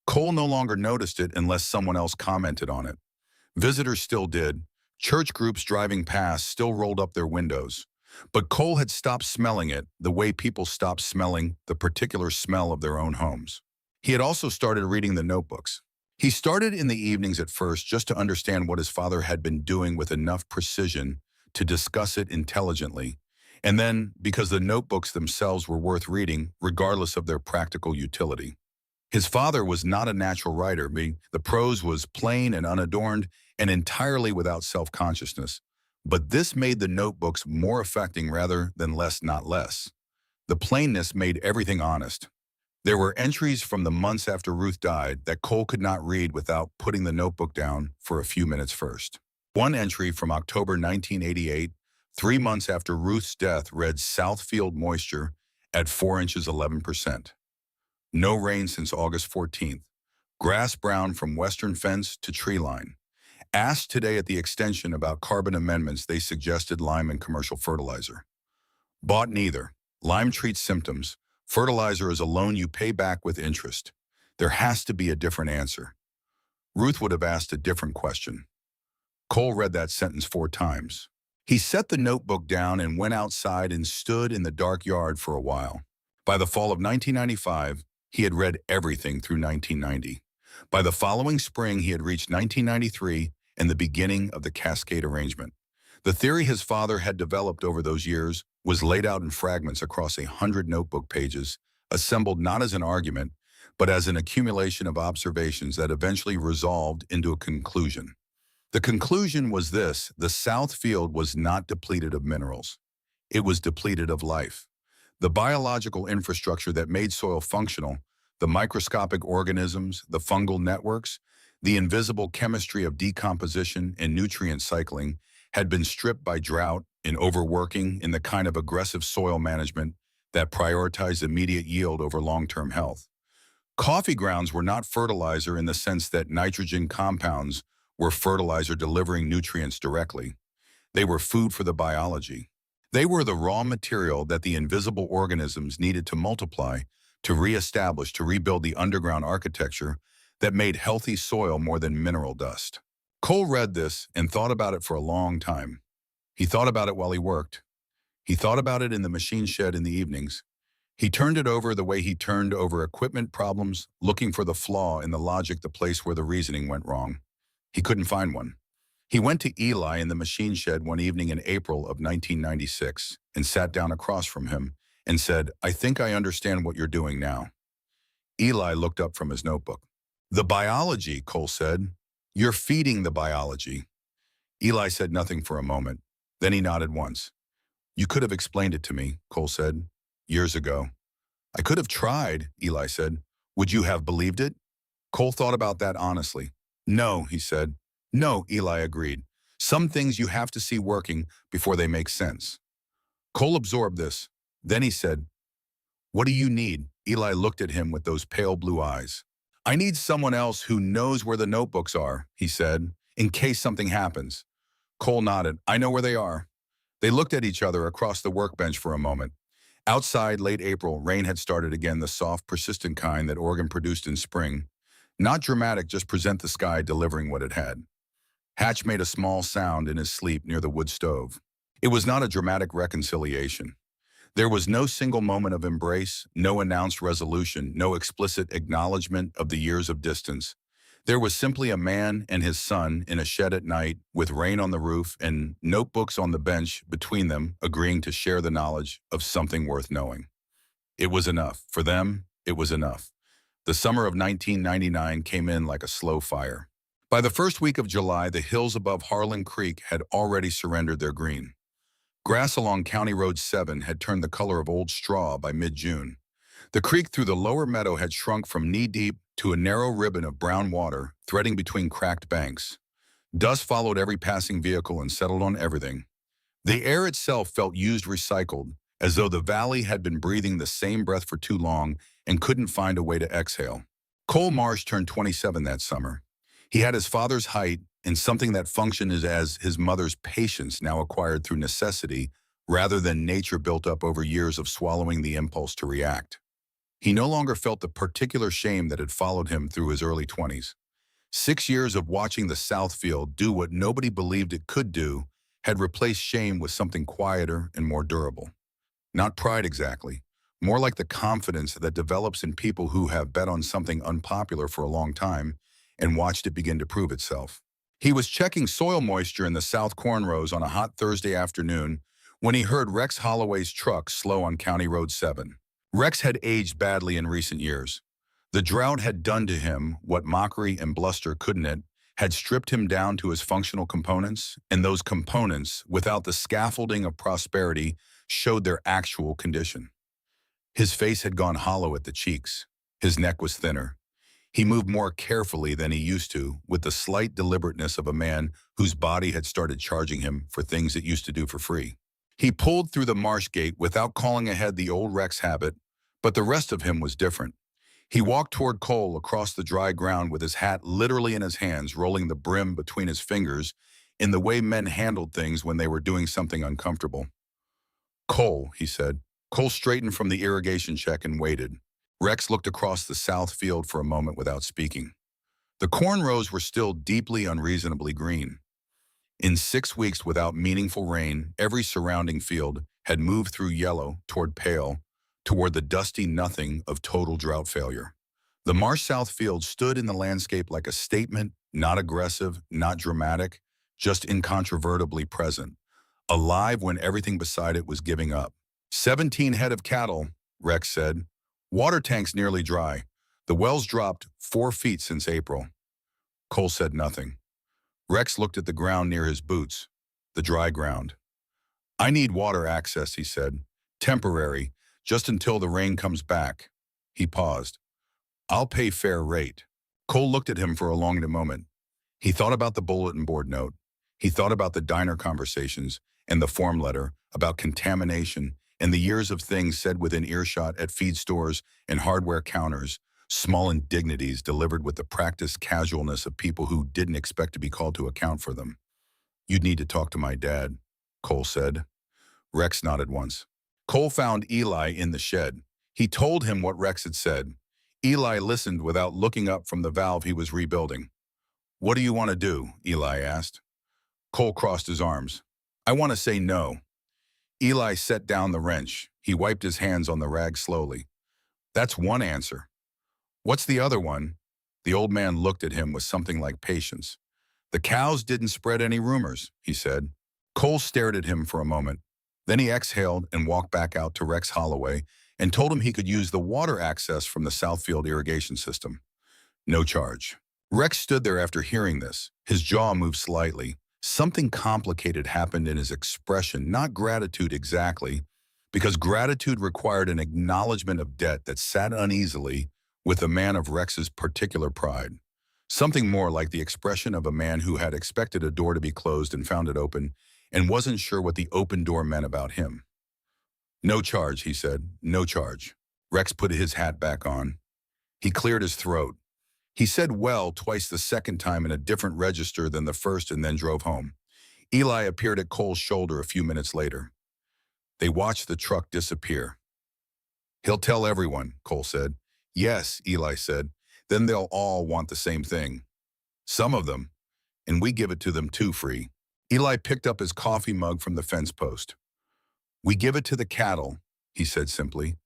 Cole no longer noticed it unless someone else commented on it. Visitors still did. Church groups driving past still rolled up their windows. But Cole had stopped smelling it the way people stopped smelling the particular smell of their own homes. He had also started reading the notebooks. He started in the evenings at first just to understand what his father had been doing with enough precision to discuss it intelligently, and then because the notebooks themselves were worth reading regardless of their practical utility. His father was not a natural writer, meaning the prose was plain and unadorned and entirely without self-consciousness. But this made the notebooks more affecting rather than less, not less. The plainness made everything honest. There were entries from the months after Ruth died that Cole could not read without putting the notebook down for a few minutes first. One entry from October 1988, 3 months after Ruth's death, read Southfield moisture at 4 inches 11%. No rain since August 14th. Grass brown from western fence to tree line. Asked today at the extension about carbon amendments, they suggested lime and commercial fertilizer. Bought neither. Lime treats symptoms. Fertilizer is a loan you pay back with interest. There has to be a different answer. Ruth would have asked a different question. Cole read that sentence 4 times. He set the notebook down and went outside and stood in the dark yard for a while. By the fall of 1995, he had read everything through 1990. By the following spring, he had reached 1993 and the beginning of the Cascade Arrangement. The theory his father had developed over those years was laid out in fragments across 100 notebook pages, assembled not as an argument, but as an accumulation of observations that eventually resolved into a conclusion. The conclusion was this: the South Field was not depleted of minerals. It was depleted of life. The biological infrastructure that made soil functional, the microscopic organisms, the fungal networks, the invisible chemistry of decomposition and nutrient cycling, had been stripped by drought and overworking in the kind of aggressive soil management that prioritized immediate yield over long-term health. Coffee grounds were not fertilizer in the sense that nitrogen compounds were fertilizer delivering nutrients directly. They were food for the biology. They were the raw material that the invisible organisms needed to multiply, to reestablish, to rebuild the underground architecture that made healthy soil more than mineral dust. Cole read this and thought about it for a long time. He thought about it while he worked. He thought about it in the machine shed in the evenings. He turned it over the way he turned over equipment problems, looking for the flaw in the logic, the place where the reasoning went wrong. He couldn't find one. He went to Eli in the machine shed one evening in April of 1996 and sat down across from him and said, "I think I understand what you're doing now." Eli looked up from his notebook. The biology, Cole said. You're feeding the biology. Eli said nothing for a moment. Then he nodded once. You could have explained it to me, Cole said. Years ago. I could have tried, Eli said. Would you have believed it? Cole thought about that honestly. No, he said. No, Eli agreed. Some things you have to see working before they make sense. Cole absorbed this. Then he said, what do you need? Eli looked at him with those pale blue eyes. I need someone else who knows where the notebooks are, he said, in case something happens. Cole nodded. I know where they are. They looked at each other across the workbench for a moment. Outside, late April, rain had started again, the soft, persistent kind that Oregon produced in spring. Not dramatic, just present the sky delivering what it had. Hatch made a small sound in his sleep near the wood stove. It was not a dramatic reconciliation. There was no single moment of embrace, no announced resolution, no explicit acknowledgement of the years of distance. There was simply a man and his son in a shed at night, with rain on the roof and notebooks on the bench between them, agreeing to share the knowledge of something worth knowing. It was enough. For them, it was enough. The summer of 1999 came in like a slow fire. By the first week of July, the hills above Harlan Creek had already surrendered their green. Grass along County Road 7 had turned the color of old straw by mid-June. The creek through the lower meadow had shrunk from knee-deep to a narrow ribbon of brown water threading between cracked banks. Dust followed every passing vehicle and settled on everything. The air itself felt used recycled, as though the valley had been breathing the same breath for too long and couldn't find a way to exhale. Cole Marsh turned 27 that summer. He had his father's height and something that functioned as his mother's patience, now acquired through necessity rather than nature built up over years of swallowing the impulse to react. He no longer felt the particular shame that had followed him through his early 20s. 6 years of watching the Southfield do what nobody believed it could do had replaced shame with something quieter and more durable. Not pride exactly, more like the confidence that develops in people who have bet on something unpopular for a long time and watched it begin to prove itself. He was checking soil moisture in the south corn rows on a hot Thursday afternoon when he heard Rex Holloway's truck slow on County Road 7. Rex had aged badly in recent years. The drought had done to him what mockery and bluster couldn't. It had stripped him down to his functional components, and those components, without the scaffolding of prosperity, showed their actual condition. His face had gone hollow at the cheeks. His neck was thinner. He moved more carefully than he used to, with the slight deliberateness of a man whose body had started charging him for things it used to do for free. He pulled through the marsh gate without calling ahead the old Rex habit, but the rest of him was different. He walked toward Cole across the dry ground with his hat literally in his hands, rolling the brim between his fingers in the way men handled things when they were doing something uncomfortable. Cole, he said. Cole straightened from the irrigation check and waited. Rex looked across the south field for a moment without speaking. The corn rows were still deeply, unreasonably green. In 6 weeks without meaningful rain, every surrounding field had moved through yellow toward pale, toward the dusty nothing of total drought failure. The Marsh South field stood in the landscape like a statement, not aggressive, not dramatic, just incontrovertibly present, alive when everything beside it was giving up. 17 head of cattle, Rex said. Water tanks nearly dry. The wells dropped 4 feet since April. Cole said nothing. Rex looked at the ground near his boots, the dry ground. I need water access, he said. Temporary, just until the rain comes back. He paused. I'll pay fair rate. Cole looked at him for a long moment. He thought about the bulletin board note. He thought about the diner conversations and the form letter, about contamination and the years of things said within earshot at feed stores and hardware counters, small indignities delivered with the practiced casualness of people who didn't expect to be called to account for them. You'd need to talk to my dad, Cole said. Rex nodded once. Cole found Eli in the shed. He told him what Rex had said. Eli listened without looking up from the valve he was rebuilding. What do you want to do? Eli asked. Cole crossed his arms. I want to say no. Eli set down the wrench. He wiped his hands on the rag slowly. That's one answer. What's the other one? The old man looked at him with something like patience. The cows didn't spread any rumors, he said. Cole stared at him for a moment. Then he exhaled and walked back out to Rex Holloway and told him he could use the water access from the Southfield irrigation system. No charge. Rex stood there after hearing this. His jaw moved slightly. Something complicated happened in his expression, not gratitude exactly, because gratitude required an acknowledgement of debt that sat uneasily with a man of Rex's particular pride. Something more like the expression of a man who had expected a door to be closed and found it open, and wasn't sure what the open door meant about him. No charge, he said. No charge. Rex put his hat back on. He cleared his throat. He said well twice the second time in a different register than the first and then drove home. Eli appeared at Cole's shoulder a few minutes later. They watched the truck disappear. He'll tell everyone, Cole said. Yes, Eli said. Then they'll all want the same thing. Some of them, and we give it to them too free. Eli picked up his coffee mug from the fence post. We give it to the cattle, he said simply.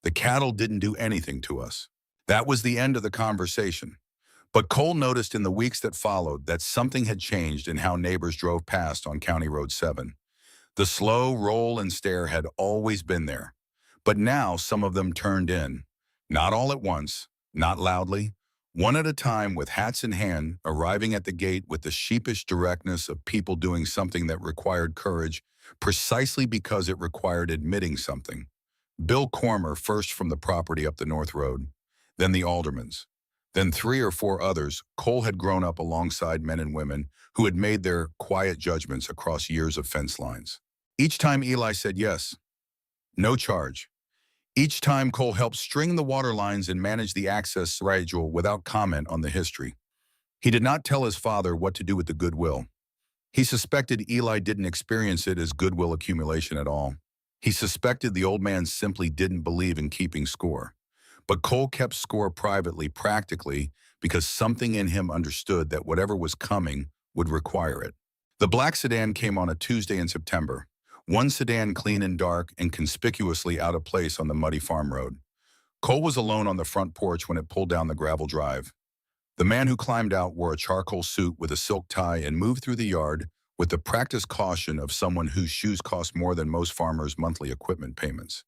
The cattle didn't do anything to us. That was the end of the conversation. But Cole noticed in the weeks that followed that something had changed in how neighbors drove past on County Road 7. The slow roll and stare had always been there. But now some of them turned in. Not all at once, not loudly, one at a time with hats in hand, arriving at the gate with the sheepish directness of people doing something that required courage, precisely because it required admitting something. Bill Cormer first from the property up the North Road, then the aldermans, then 3 or 4 others. Cole had grown up alongside men and women who had made their quiet judgments across years of fence lines. Each time Eli said yes, no charge. Each time Cole helped string the water lines and manage the access schedule without comment on the history. He did not tell his father what to do with the goodwill. He suspected Eli didn't experience it as goodwill accumulation at all. He suspected the old man simply didn't believe in keeping score. But Cole kept score privately, practically, because something in him understood that whatever was coming would require it. The black sedan came on a Tuesday in September. One sedan clean and dark and conspicuously out of place on the muddy farm road. Cole was alone on the front porch when it pulled down the gravel drive. The man who climbed out wore a charcoal suit with a silk tie and moved through the yard with the practiced caution of someone whose shoes cost more than most farmers' monthly equipment payments.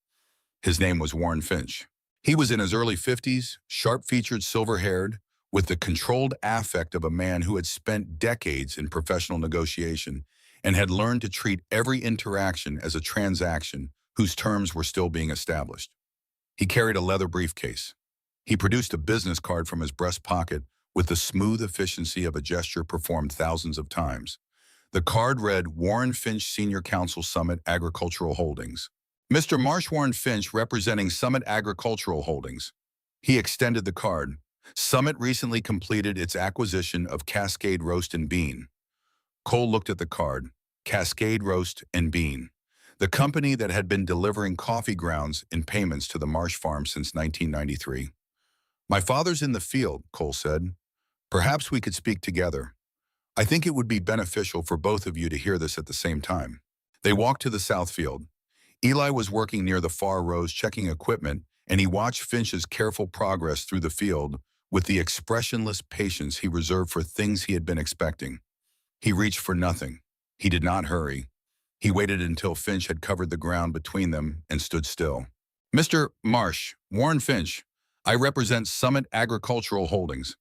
His name was Warren Finch. He was in his early 50s, sharp-featured, silver-haired, with the controlled affect of a man who had spent decades in professional negotiation and had learned to treat every interaction as a transaction whose terms were still being established. He carried a leather briefcase. He produced a business card from his breast pocket with the smooth efficiency of a gesture performed thousands of times. The card read, Warren Finch Senior Counsel Summit Agricultural Holdings. Mr. Marsh Warren Finch, representing Summit Agricultural Holdings. He extended the card. Summit recently completed its acquisition of Cascade Roast and Bean. Cole looked at the card. Cascade Roast and Bean. The company that had been delivering coffee grounds in payments to the Marsh farm since 1993. My father's in the field, Cole said. Perhaps we could speak together. I think it would be beneficial for both of you to hear this at the same time. They walked to the south field. Eli was working near the far rows checking equipment, and he watched Finch's careful progress through the field with the expressionless patience he reserved for things he had been expecting. He reached for nothing. He did not hurry. He waited until Finch had covered the ground between them and stood still. Mr. Marsh, Warren Finch, I represent Summit Agricultural Holdings.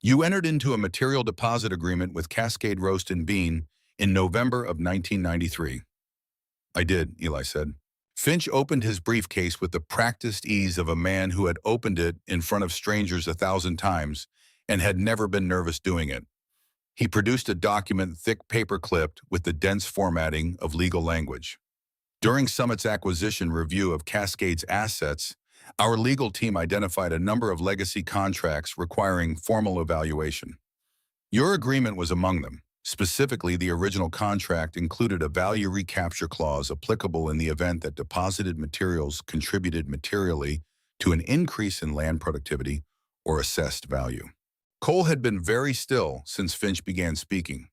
You entered into a material deposit agreement with Cascade Roast and Bean in November of 1993. I did, Eli said. Finch opened his briefcase with the practiced ease of a man who had opened it in front of strangers 1,000 times and had never been nervous doing it. He produced a document thick paper-clipped with the dense formatting of legal language. During Summit's acquisition review of Cascade's assets, our legal team identified a number of legacy contracts requiring formal evaluation. Your agreement was among them. Specifically, the original contract included a value recapture clause applicable in the event that deposited materials contributed materially to an increase in land productivity or assessed value. Cole had been very still since Finch began speaking.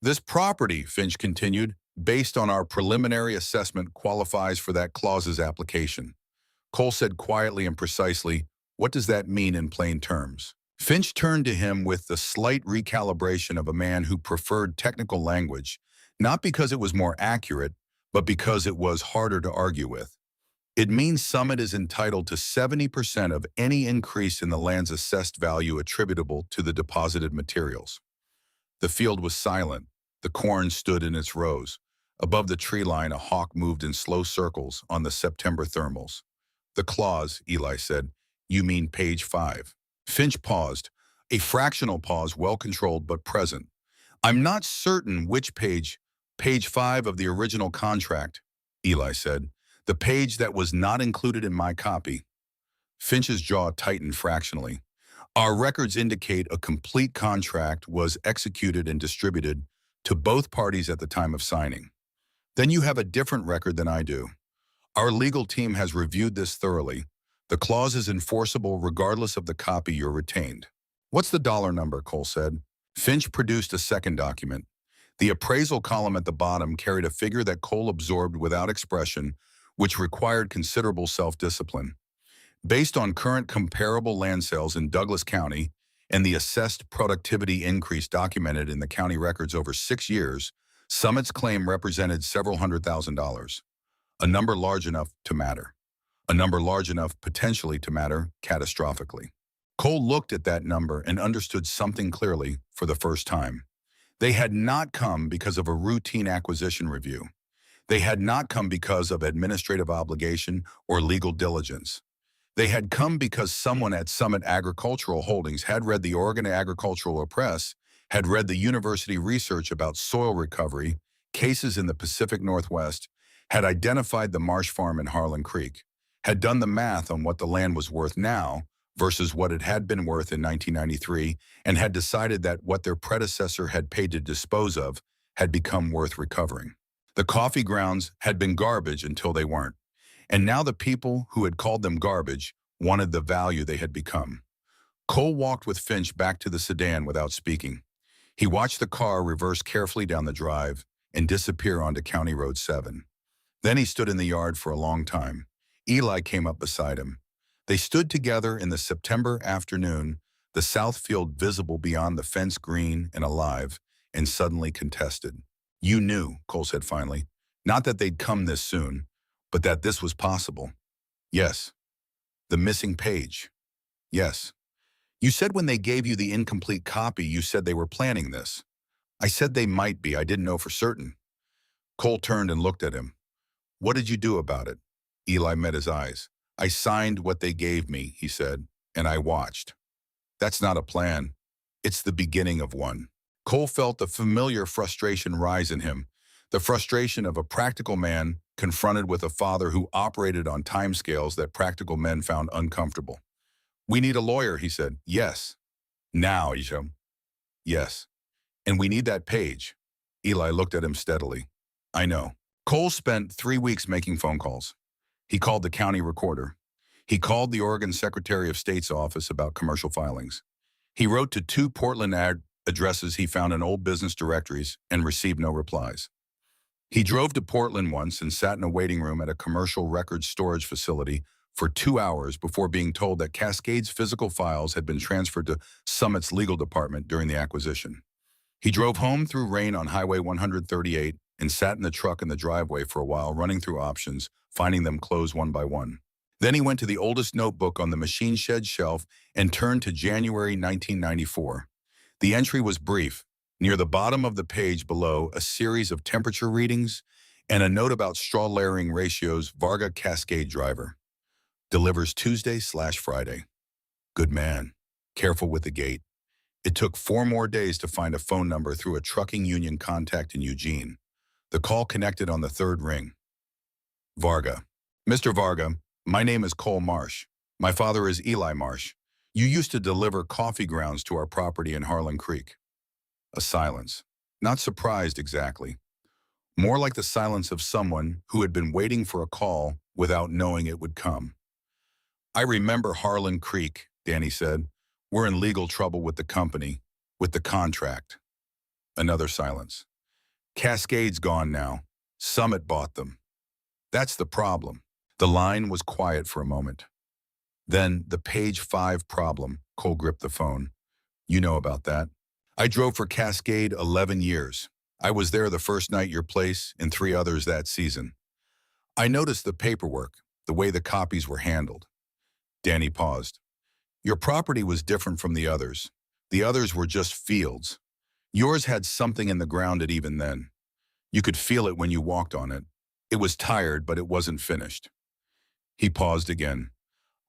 This property, Finch continued, based on our preliminary assessment, qualifies for that clause's application. Cole said quietly and precisely, what does that mean in plain terms? Finch turned to him with the slight recalibration of a man who preferred technical language, not because it was more accurate, but because it was harder to argue with. It means Summit is entitled to 70% of any increase in the land's assessed value attributable to the deposited materials. The field was silent. The corn stood in its rows. Above the tree line, a hawk moved in slow circles on the September thermals. The clause, Eli said. You mean page 5. Finch paused, a fractional pause well-controlled but present. I'm not certain which page. Page 5 of the original contract, Eli said. The page that was not included in my copy. Finch's jaw tightened fractionally. Our records indicate a complete contract was executed and distributed to both parties at the time of signing. Then you have a different record than I do. Our legal team has reviewed this thoroughly. The clause is enforceable regardless of the copy you're retained. What's the dollar number? Cole said. Finch produced a second document. The appraisal column at the bottom carried a figure that Cole absorbed without expression, which required considerable self-discipline. Based on current comparable land sales in Douglas County and the assessed productivity increase documented in the county records over 6 years, Summit's claim represented several $100,000. A number large enough to matter. A number large enough potentially to matter catastrophically. Cole looked at that number and understood something clearly for the first time. They had not come because of a routine acquisition review. They had not come because of administrative obligation or legal diligence. They had come because someone at Summit Agricultural Holdings had read the Oregon Agricultural Press, had read the university research about soil recovery, cases in the Pacific Northwest, had identified the Marsh Farm in Harlan Creek, had done the math on what the land was worth now versus what it had been worth in 1993, and had decided that what their predecessor had paid to dispose of had become worth recovering. The coffee grounds had been garbage until they weren't. And now the people who had called them garbage wanted the value they had become. Cole walked with Finch back to the sedan without speaking. He watched the car reverse carefully down the drive and disappear onto County Road 7. Then he stood in the yard for a long time. Eli came up beside him. They stood together in the September afternoon, the south field visible beyond the fence green and alive, and suddenly contested. You knew, Cole said finally, not that they'd come this soon, but that this was possible. Yes. The missing page. Yes. You said when they gave you the incomplete copy, you said they were planning this. I said they might be. I didn't know for certain. Cole turned and looked at him. What did you do about it? Eli met his eyes. I signed what they gave me, he said, and I watched. That's not a plan. It's the beginning of one. Cole felt the familiar frustration rise in him, the frustration of a practical man confronted with a father who operated on timescales that practical men found uncomfortable. We need a lawyer, he said. Yes. Now, Isha. Yes. And we need that page. Eli looked at him steadily. I know. Cole spent 3 weeks making phone calls. He called the county recorder. He called the Oregon Secretary of State's office about commercial filings. He wrote to 2 Portland addresses he found in old business directories and received no replies. He drove to Portland once and sat in a waiting room at a commercial records storage facility for 2 hours before being told that Cascade's physical files had been transferred to Summit's legal department during the acquisition. He drove home through rain on Highway 138 and sat in the truck in the driveway for a while, running through options, finding them close one by one. Then he went to the oldest notebook on the machine shed shelf and turned to January 1994. The entry was brief. Near the bottom of the page below, a series of temperature readings and a note about straw layering ratios. Varga Cascade driver. Delivers Tuesday/Friday. Good man. Careful with the gate. It took 4 more days to find a phone number through a trucking union contact in Eugene. The call connected on the 3rd ring. Varga. Mr. Varga, my name is Cole Marsh. My father is Eli Marsh. You used to deliver coffee grounds to our property in Harlan Creek. A silence. Not surprised exactly. More like the silence of someone who had been waiting for a call without knowing it would come. I remember Harlan Creek, Danny said. We're in legal trouble with the company, with the contract. Another silence. Cascade's gone now. Summit bought them. That's the problem. The line was quiet for a moment. Then the page 5 problem. Cole gripped the phone. You know about that. I drove for Cascade 11 years. I was there the first night your place and 3 others that season. I noticed the paperwork. the way the copies were handled. Danny paused. Your property was different from the others. The others were just fields. Yours had something in the ground at even then. You could feel it when you walked on it. It was tired, but it wasn't finished. He paused again.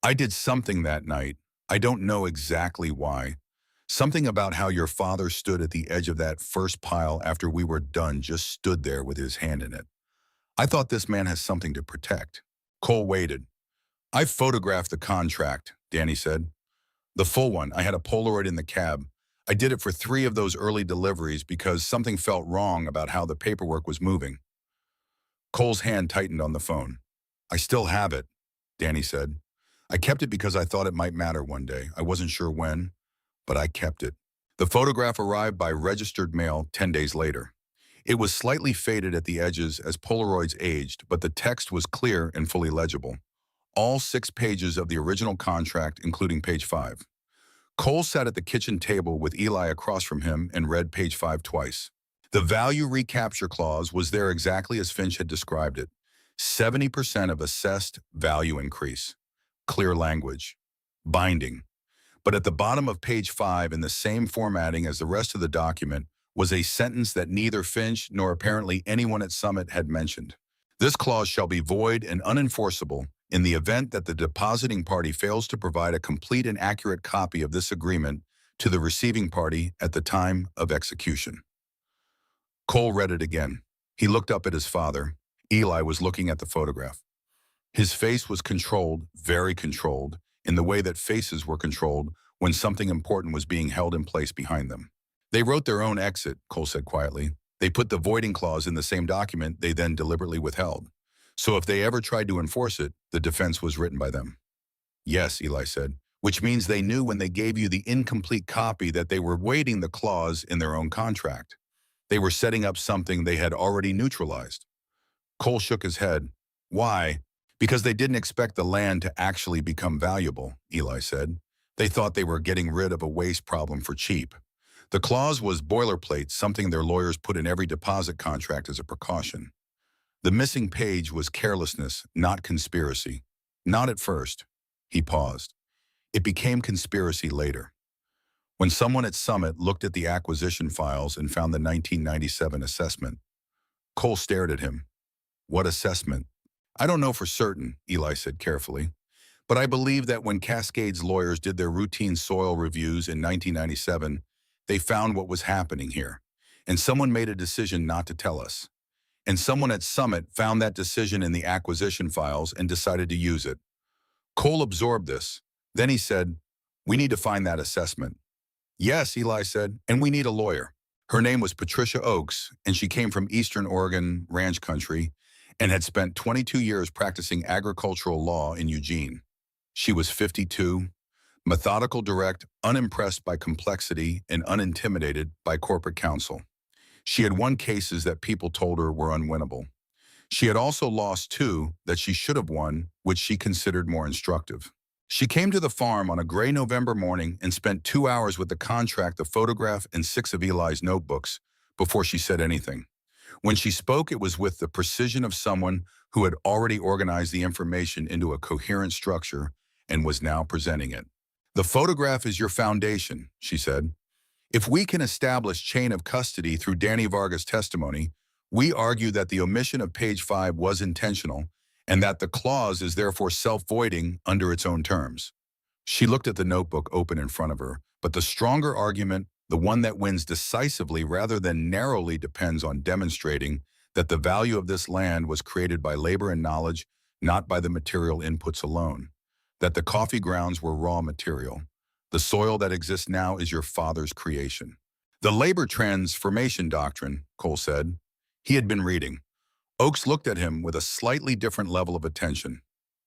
I did something that night. I don't know exactly why. Something about how your father stood at the edge of that first pile after we were done, just stood there with his hand in it. I thought this man has something to protect. Cole waited. I photographed the contract, Danny said. The full one. I had a Polaroid in the cab. I did it for 3 of those early deliveries because something felt wrong about how the paperwork was moving. Cole's hand tightened on the phone. I still have it, Danny said. I kept it because I thought it might matter one day. I wasn't sure when, but I kept it. The photograph arrived by registered mail 10 days later. It was slightly faded at the edges as Polaroids aged, but the text was clear and fully legible. All 6 pages of the original contract, including page 5. Cole sat at the kitchen table with Eli across from him and read page 5 twice. The value recapture clause was there exactly as Finch had described it. 70% of assessed value increase. Clear language. Binding. But at the bottom of page 5, in the same formatting as the rest of the document, was a sentence that neither Finch nor apparently anyone at Summit had mentioned. This clause shall be void and unenforceable in the event that the depositing party fails to provide a complete and accurate copy of this agreement to the receiving party at the time of execution. Cole read it again. He looked up at his father. Eli was looking at the photograph. His face was controlled, very controlled, in the way that faces were controlled when something important was being held in place behind them. They wrote their own exit, Cole said quietly. They put the voiding clause in the same document they then deliberately withheld. So if they ever tried to enforce it, the defense was written by them. Yes, Eli said, which means they knew when they gave you the incomplete copy that they were voiding the clause in their own contract. They were setting up something they had already neutralized. Cole shook his head. Why? Because they didn't expect the land to actually become valuable, Eli said. They thought they were getting rid of a waste problem for cheap. The clause was boilerplate, something their lawyers put in every deposit contract as a precaution. The missing page was carelessness, not conspiracy. Not at first. He paused. It became conspiracy later. When someone at Summit looked at the acquisition files and found the 1997 assessment, Cole stared at him. What assessment? I don't know for certain, Eli said carefully, but I believe that when Cascade's lawyers did their routine soil reviews in 1997, they found what was happening here, and someone made a decision not to tell us. And someone at Summit found that decision in the acquisition files and decided to use it. Cole absorbed this. Then he said, we need to find that assessment. Yes, Eli said, and we need a lawyer. Her name was Patricia Oakes, and she came from Eastern Oregon ranch country and had spent 22 years practicing agricultural law in Eugene. She was 52, methodical, direct, unimpressed by complexity, and unintimidated by corporate counsel. She had won cases that people told her were unwinnable. She had also lost 2 that she should have won, which she considered more instructive. She came to the farm on a gray November morning and spent 2 hours with the contract, the photograph, and 6 of Eli's notebooks before she said anything. When she spoke, it was with the precision of someone who had already organized the information into a coherent structure and was now presenting it. The photograph is your foundation, she said. If we can establish chain of custody through Danny Varga's testimony, we argue that the omission of page 5 was intentional and that the clause is therefore self-voiding under its own terms. She looked at the notebook open in front of her, but the stronger argument, the one that wins decisively rather than narrowly, depends on demonstrating that the value of this land was created by labor and knowledge, not by the material inputs alone. That the coffee grounds were raw material. The soil that exists now is your father's creation. The labor transformation doctrine, Cole said. He had been reading. Oakes looked at him with a slightly different level of attention.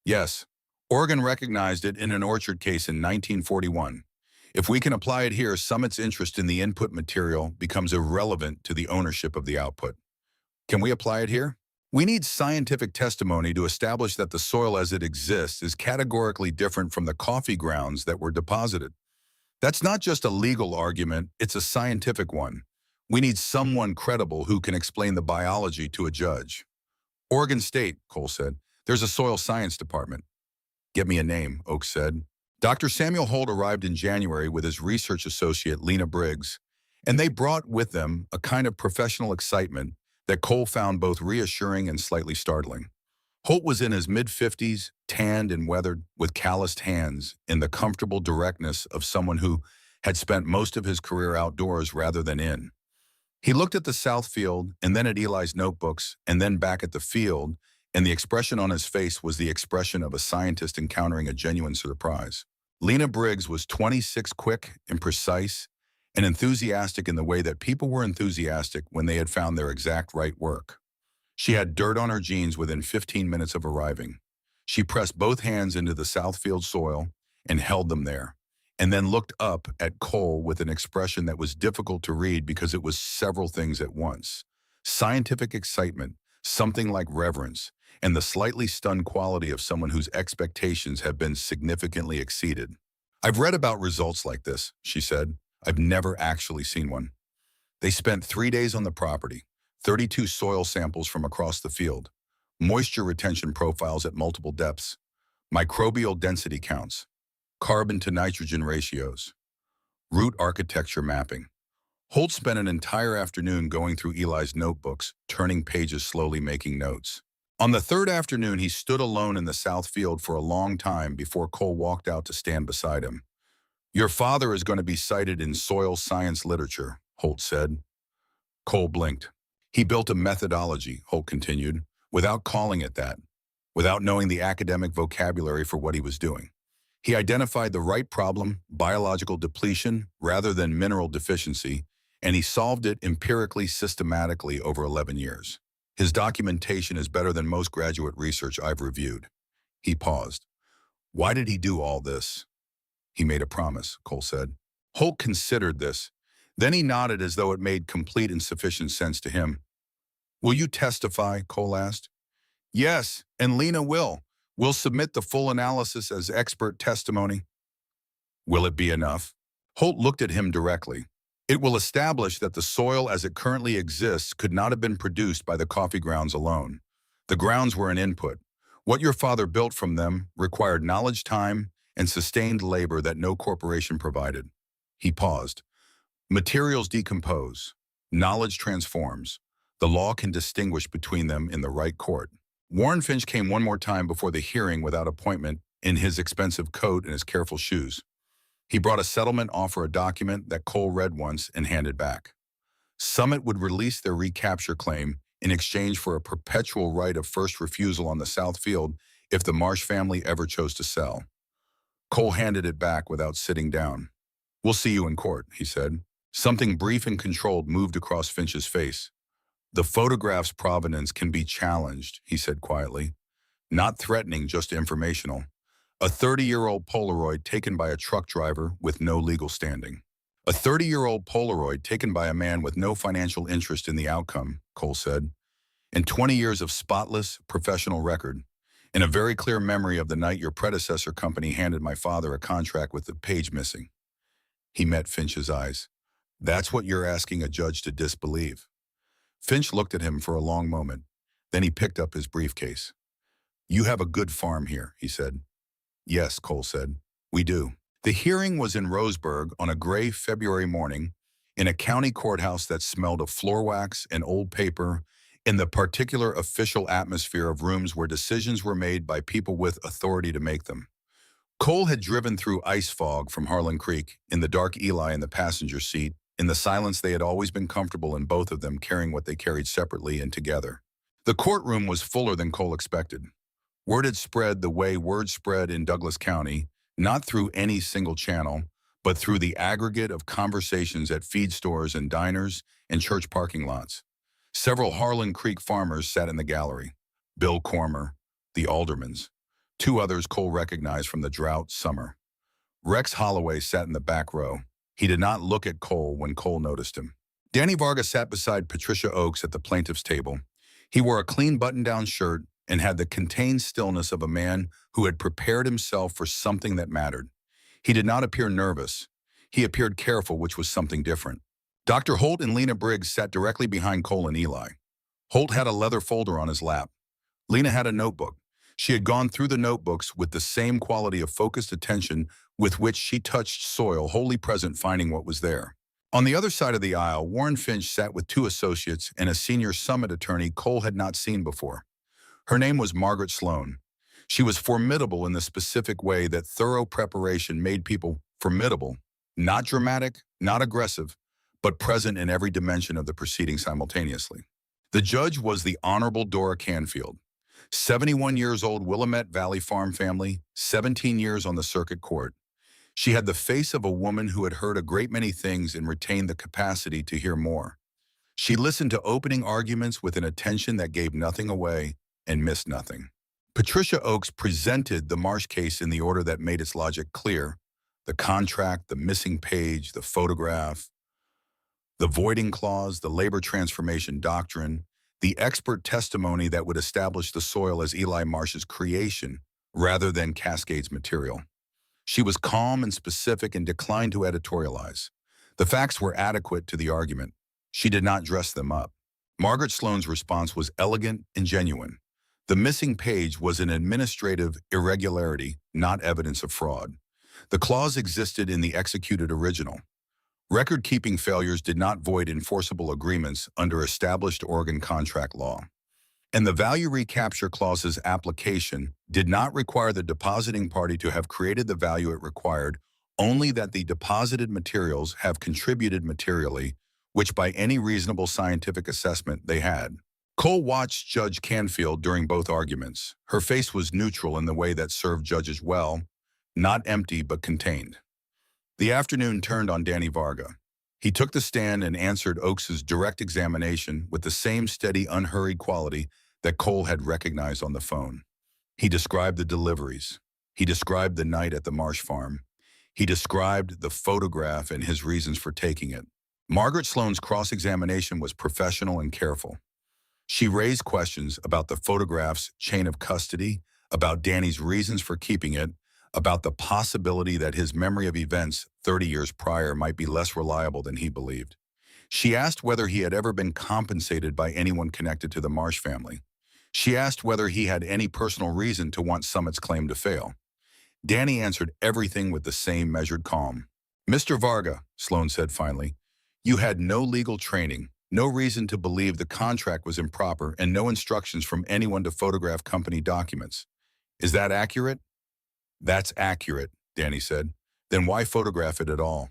Yes, Oregon recognized it in an orchard case in 1941. If we can apply it here, Summit's interest in the input material becomes irrelevant to the ownership of the output. Can we apply it here? We need scientific testimony to establish that the soil as it exists is categorically different from the coffee grounds that were deposited. That's not just a legal argument, it's a scientific one. We need someone credible who can explain the biology to a judge. Oregon State, Cole said. There's a soil science department. Get me a name, Oakes said. Dr. Samuel Holt arrived in January with his research associate, Lena Briggs, and they brought with them a kind of professional excitement that Cole found both reassuring and slightly startling. Holt was in his mid-50s, tanned and weathered, with calloused hands, in the comfortable directness of someone who had spent most of his career outdoors rather than in. He looked at the south field, and then at Eli's notebooks, and then back at the field, and the expression on his face was the expression of a scientist encountering a genuine surprise. Lena Briggs was 26, quick and precise, and enthusiastic in the way that people were enthusiastic when they had found their exact right work. She had dirt on her jeans within 15 minutes of arriving. She pressed both hands into the Southfield soil and held them there, and then looked up at Cole with an expression that was difficult to read because it was several things at once. Scientific excitement, something like reverence, and the slightly stunned quality of someone whose expectations have been significantly exceeded. I've read about results like this, she said. I've never actually seen one. They spent 3 days on the property, 32 soil samples from across the field, moisture retention profiles at multiple depths, microbial density counts, carbon to nitrogen ratios, root architecture mapping. Holt spent an entire afternoon going through Eli's notebooks, turning pages slowly, making notes. On the third afternoon, he stood alone in the south field for a long time before Cole walked out to stand beside him. Your father is going to be cited in soil science literature, Holt said. Cole blinked. He built a methodology, Holt continued, without calling it that, without knowing the academic vocabulary for what he was doing. He identified the right problem, biological depletion rather than mineral deficiency, and he solved it empirically, systematically over 11 years. His documentation is better than most graduate research I've reviewed. He paused. Why did he do all this? He made a promise, Cole said. Holt considered this. Then he nodded as though it made complete and sufficient sense to him. Will you testify? Cole asked. Yes, and Lena will. We'll submit the full analysis as expert testimony. Will it be enough? Holt looked at him directly. It will establish that the soil as it currently exists could not have been produced by the coffee grounds alone. The grounds were an input. What your father built from them required knowledge, time, and sustained labor that no corporation provided. He paused. Materials decompose. Knowledge transforms. The law can distinguish between them in the right court. Warren Finch came one more time before the hearing without appointment in his expensive coat and his careful shoes. He brought a settlement offer, a document that Cole read once and handed back. Summit would release their recapture claim in exchange for a perpetual right of first refusal on the South Field if the Marsh family ever chose to sell. Cole handed it back without sitting down. We'll see you in court, he said. Something brief and controlled moved across Finch's face. The photograph's provenance can be challenged, he said quietly. Not threatening, just informational. A 30-year-old Polaroid taken by a truck driver with no legal standing. A 30-year-old Polaroid taken by a man with no financial interest in the outcome, Cole said. And 20 years of spotless professional record. And a very clear memory of the night your predecessor company handed my father a contract with the page missing. He met Finch's eyes. That's what you're asking a judge to disbelieve. Finch looked at him for a long moment. Then he picked up his briefcase. You have a good farm here, he said. Yes, Cole said. We do. The hearing was in Roseburg on a gray February morning in a county courthouse that smelled of floor wax and old paper, in the particular official atmosphere of rooms where decisions were made by people with authority to make them. Cole had driven through ice fog from Harlan Creek, in the dark Eli in the passenger seat. In the silence, they had always been comfortable in both of them carrying what they carried separately and together. The courtroom was fuller than Cole expected. Word had spread the way word spread in Douglas County, not through any single channel, but through the aggregate of conversations at feed stores and diners and church parking lots. Several Harlan Creek farmers sat in the gallery. Bill Cormer, the aldermans. 2 others Cole recognized from the drought summer. Rex Holloway sat in the back row. He did not look at Cole when Cole noticed him. Danny Vargas sat beside Patricia Oakes at the plaintiff's table. He wore a clean button-down shirt and had the contained stillness of a man who had prepared himself for something that mattered. He did not appear nervous. He appeared careful, which was something different. Dr. Holt and Lena Briggs sat directly behind Cole and Eli. Holt had a leather folder on his lap. Lena had a notebook. She had gone through the notebooks with the same quality of focused attention with which she touched soil, wholly present, finding what was there. On the other side of the aisle, Warren Finch sat with two associates and a senior Summit attorney Cole had not seen before. Her name was Margaret Sloan. She was formidable in the specific way that thorough preparation made people formidable, not dramatic, not aggressive, but present in every dimension of the proceeding simultaneously. The judge was the Honorable Dora Canfield, 71 years old, Willamette Valley farm family, 17 years on the circuit court. She had the face of a woman who had heard a great many things and retained the capacity to hear more. She listened to opening arguments with an attention that gave nothing away and missed nothing. Patricia Oakes presented the Marsh case in the order that made its logic clear: the contract, the missing page, the photograph, the voiding clause, the labor transformation doctrine, the expert testimony that would establish the soil as Eli Marsh's creation rather than Cascade's material. She was calm and specific and declined to editorialize. The facts were adequate to the argument. She did not dress them up. Margaret Sloan's response was elegant and genuine. The missing page was an administrative irregularity, not evidence of fraud. The clause existed in the executed original. Record-keeping failures did not void enforceable agreements under established Oregon contract law. And the value recapture clause's application did not require the depositing party to have created the value it required, only that the deposited materials have contributed materially, which by any reasonable scientific assessment they had. Cole watched Judge Canfield during both arguments. Her face was neutral in the way that served judges well, not empty but contained. The afternoon turned on Danny Varga. He took the stand and answered Oakes's direct examination with the same steady, unhurried quality that Cole had recognized on the phone. He described the deliveries. He described the night at the Marsh farm. He described the photograph and his reasons for taking it. Margaret Sloan's cross-examination was professional and careful. She raised questions about the photograph's chain of custody, about Danny's reasons for keeping it, about the possibility that his memory of events 30 years prior might be less reliable than he believed. She asked whether he had ever been compensated by anyone connected to the Marsh family. She asked whether he had any personal reason to want Summit's claim to fail. Danny answered everything with the same measured calm. "Mr. Varga," Sloan said finally, "you had no legal training, no reason to believe the contract was improper, and no instructions from anyone to photograph company documents. Is that accurate?" "That's accurate," Danny said. "Then why photograph it at all?"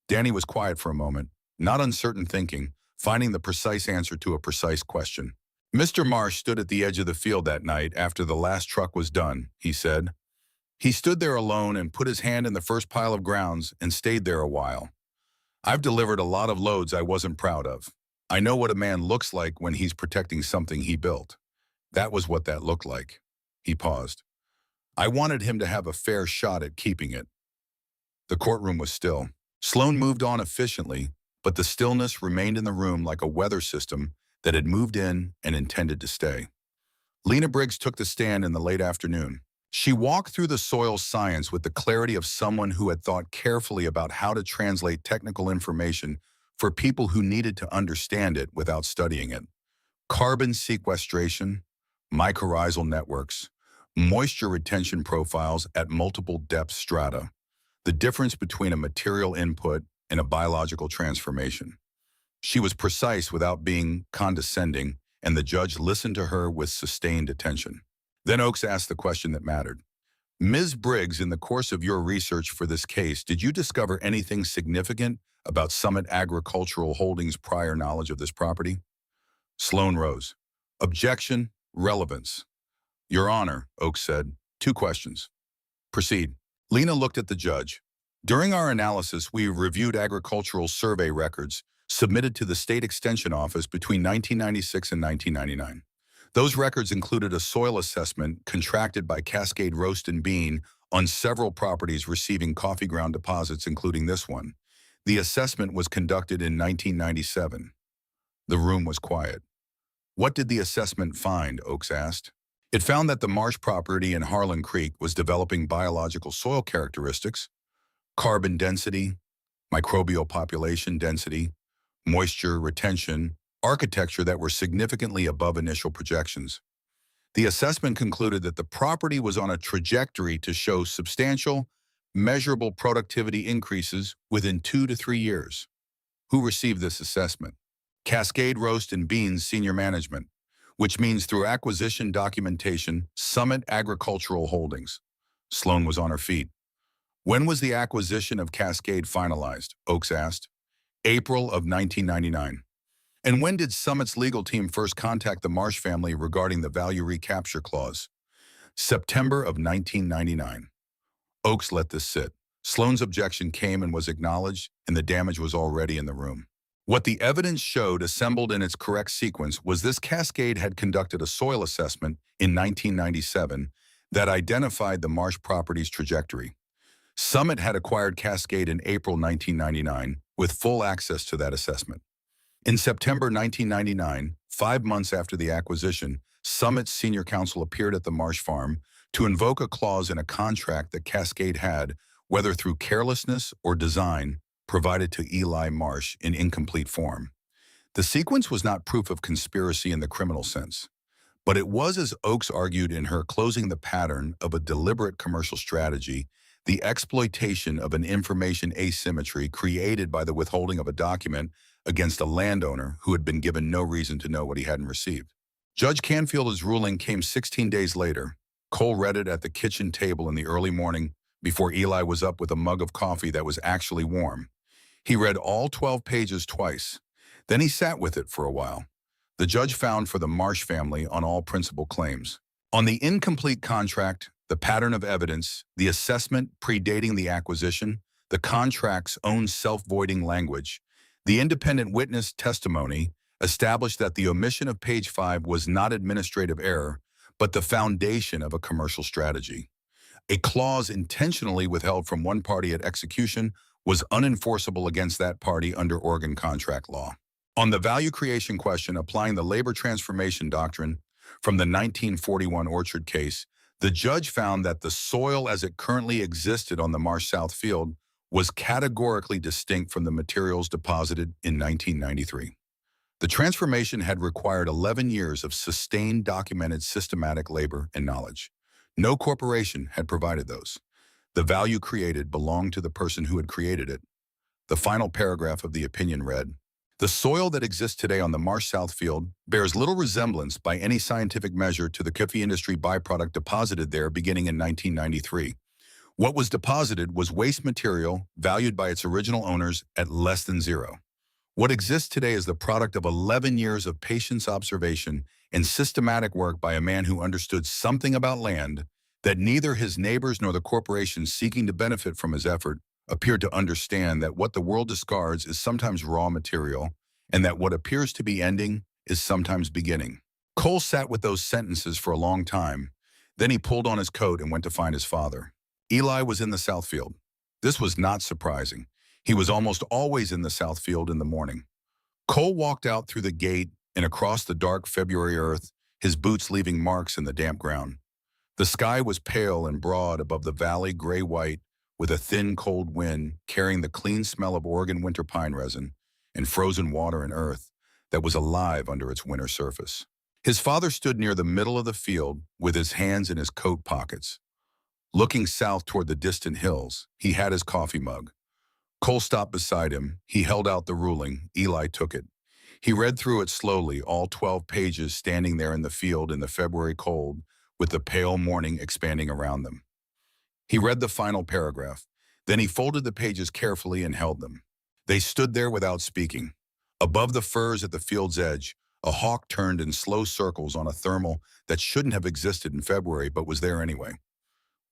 Danny was quiet for a moment, not uncertain thinking, finding the precise answer to a precise question. "Mr. Marsh stood at the edge of the field that night after the last truck was done," he said. "He stood there alone and put his hand in the first pile of grounds and stayed there a while. I've delivered a lot of loads I wasn't proud of. I know what a man looks like when he's protecting something he built. That was what that looked like." He paused. "I wanted him to have a fair shot at keeping it." The courtroom was still. Sloan moved on efficiently, but the stillness remained in the room like a weather system that had moved in and intended to stay. Lena Briggs took the stand in the late afternoon. She walked through the soil science with the clarity of someone who had thought carefully about how to translate technical information for people who needed to understand it without studying it. Carbon sequestration, mycorrhizal networks, moisture retention profiles at multiple depth strata, the difference between a material input and a biological transformation. She was precise without being condescending, and the judge listened to her with sustained attention. Then Oakes asked the question that mattered. "Ms. Briggs, in the course of your research for this case, did you discover anything significant about Summit Agricultural Holdings' prior knowledge of this property?" Sloan rose. "Objection, relevance." "Your Honor," Oakes said, "2 questions." "Proceed." Lena looked at the judge. "During our analysis, we reviewed agricultural survey records submitted to the State Extension Office between 1996 and 1999. Those records included a soil assessment contracted by Cascade Roast and Bean on several properties receiving coffee ground deposits, including this one. The assessment was conducted in 1997. The room was quiet. "What did the assessment find?" Oakes asked. "It found that the Marsh property in Harlan Creek was developing biological soil characteristics, carbon density, microbial population density, moisture retention, architecture that were significantly above initial projections. The assessment concluded that the property was on a trajectory to show substantial, measurable productivity increases within 2 to 3 years. Who received this assessment? Cascade Roast and Beans Senior Management, which means through acquisition documentation, Summit Agricultural Holdings. Sloan was on her feet. When was the acquisition of Cascade finalized? Oakes asked. April of 1999. And when did Summit's legal team first contact the Marsh family regarding the value recapture clause? September of 1999. Oakes let this sit. Sloan's objection came and was acknowledged, and the damage was already in the room. What the evidence showed, assembled in its correct sequence, was this Cascade had conducted a soil assessment in 1997 that identified the Marsh property's trajectory. Summit had acquired Cascade in April 1999 with full access to that assessment. In September 1999, 5 months after the acquisition, Summit's senior counsel appeared at the Marsh farm to invoke a clause in a contract that Cascade had, whether through carelessness or design, provided to Eli Marsh in incomplete form. The sequence was not proof of conspiracy in the criminal sense, but it was, as Oakes argued in her closing, the pattern of a deliberate commercial strategy, the exploitation of an information asymmetry created by the withholding of a document against a landowner who had been given no reason to know what he hadn't received. Judge Canfield's ruling came 16 days later. Cole read it at the kitchen table in the early morning before Eli was up with a mug of coffee that was actually warm. He read all 12 pages twice. Then he sat with it for a while. The judge found for the Marsh family on all principal claims. On the incomplete contract, the pattern of evidence, the assessment predating the acquisition, the contract's own self-voiding language, the independent witness testimony established that the omission of page 5 was not administrative error, but the foundation of a commercial strategy. A clause intentionally withheld from one party at execution was unenforceable against that party under Oregon contract law. On the value creation question, applying the labor transformation doctrine from the 1941 Orchard case, the judge found that the soil as it currently existed on the Marsh South field was categorically distinct from the materials deposited in 1993. The transformation had required 11 years of sustained, documented, systematic labor and knowledge. No corporation had provided those. The value created belonged to the person who had created it. The final paragraph of the opinion read, "The soil that exists today on the Marsh South field bears little resemblance by any scientific measure to the coffee industry byproduct deposited there beginning in 1993. What was deposited was waste material valued by its original owners at less than zero. What exists today is the product of 11 years of patience, observation, and systematic work by a man who understood something about land that neither his neighbors nor the corporations seeking to benefit from his effort appeared to understand, that what the world discards is sometimes raw material, and that what appears to be ending is sometimes beginning." Cole sat with those sentences for a long time. Then he pulled on his coat and went to find his father. Eli was in the Southfield. This was not surprising. He was almost always in the Southfield in the morning. Cole walked out through the gate and across the dark February earth, his boots leaving marks in the damp ground. The sky was pale and broad above the valley, gray-white, with a thin, cold wind carrying the clean smell of Oregon winter pine resin and frozen water and earth that was alive under its winter surface. His father stood near the middle of the field with his hands in his coat pockets. Looking south toward the distant hills, he had his coffee mug. Cole stopped beside him. He held out the ruling. Eli took it. He read through it slowly, all 12 pages standing there in the field in the February cold, with the pale morning expanding around them. He read the final paragraph. Then he folded the pages carefully and held them. They stood there without speaking. Above the firs at the field's edge, a hawk turned in slow circles on a thermal that shouldn't have existed in February but was there anyway.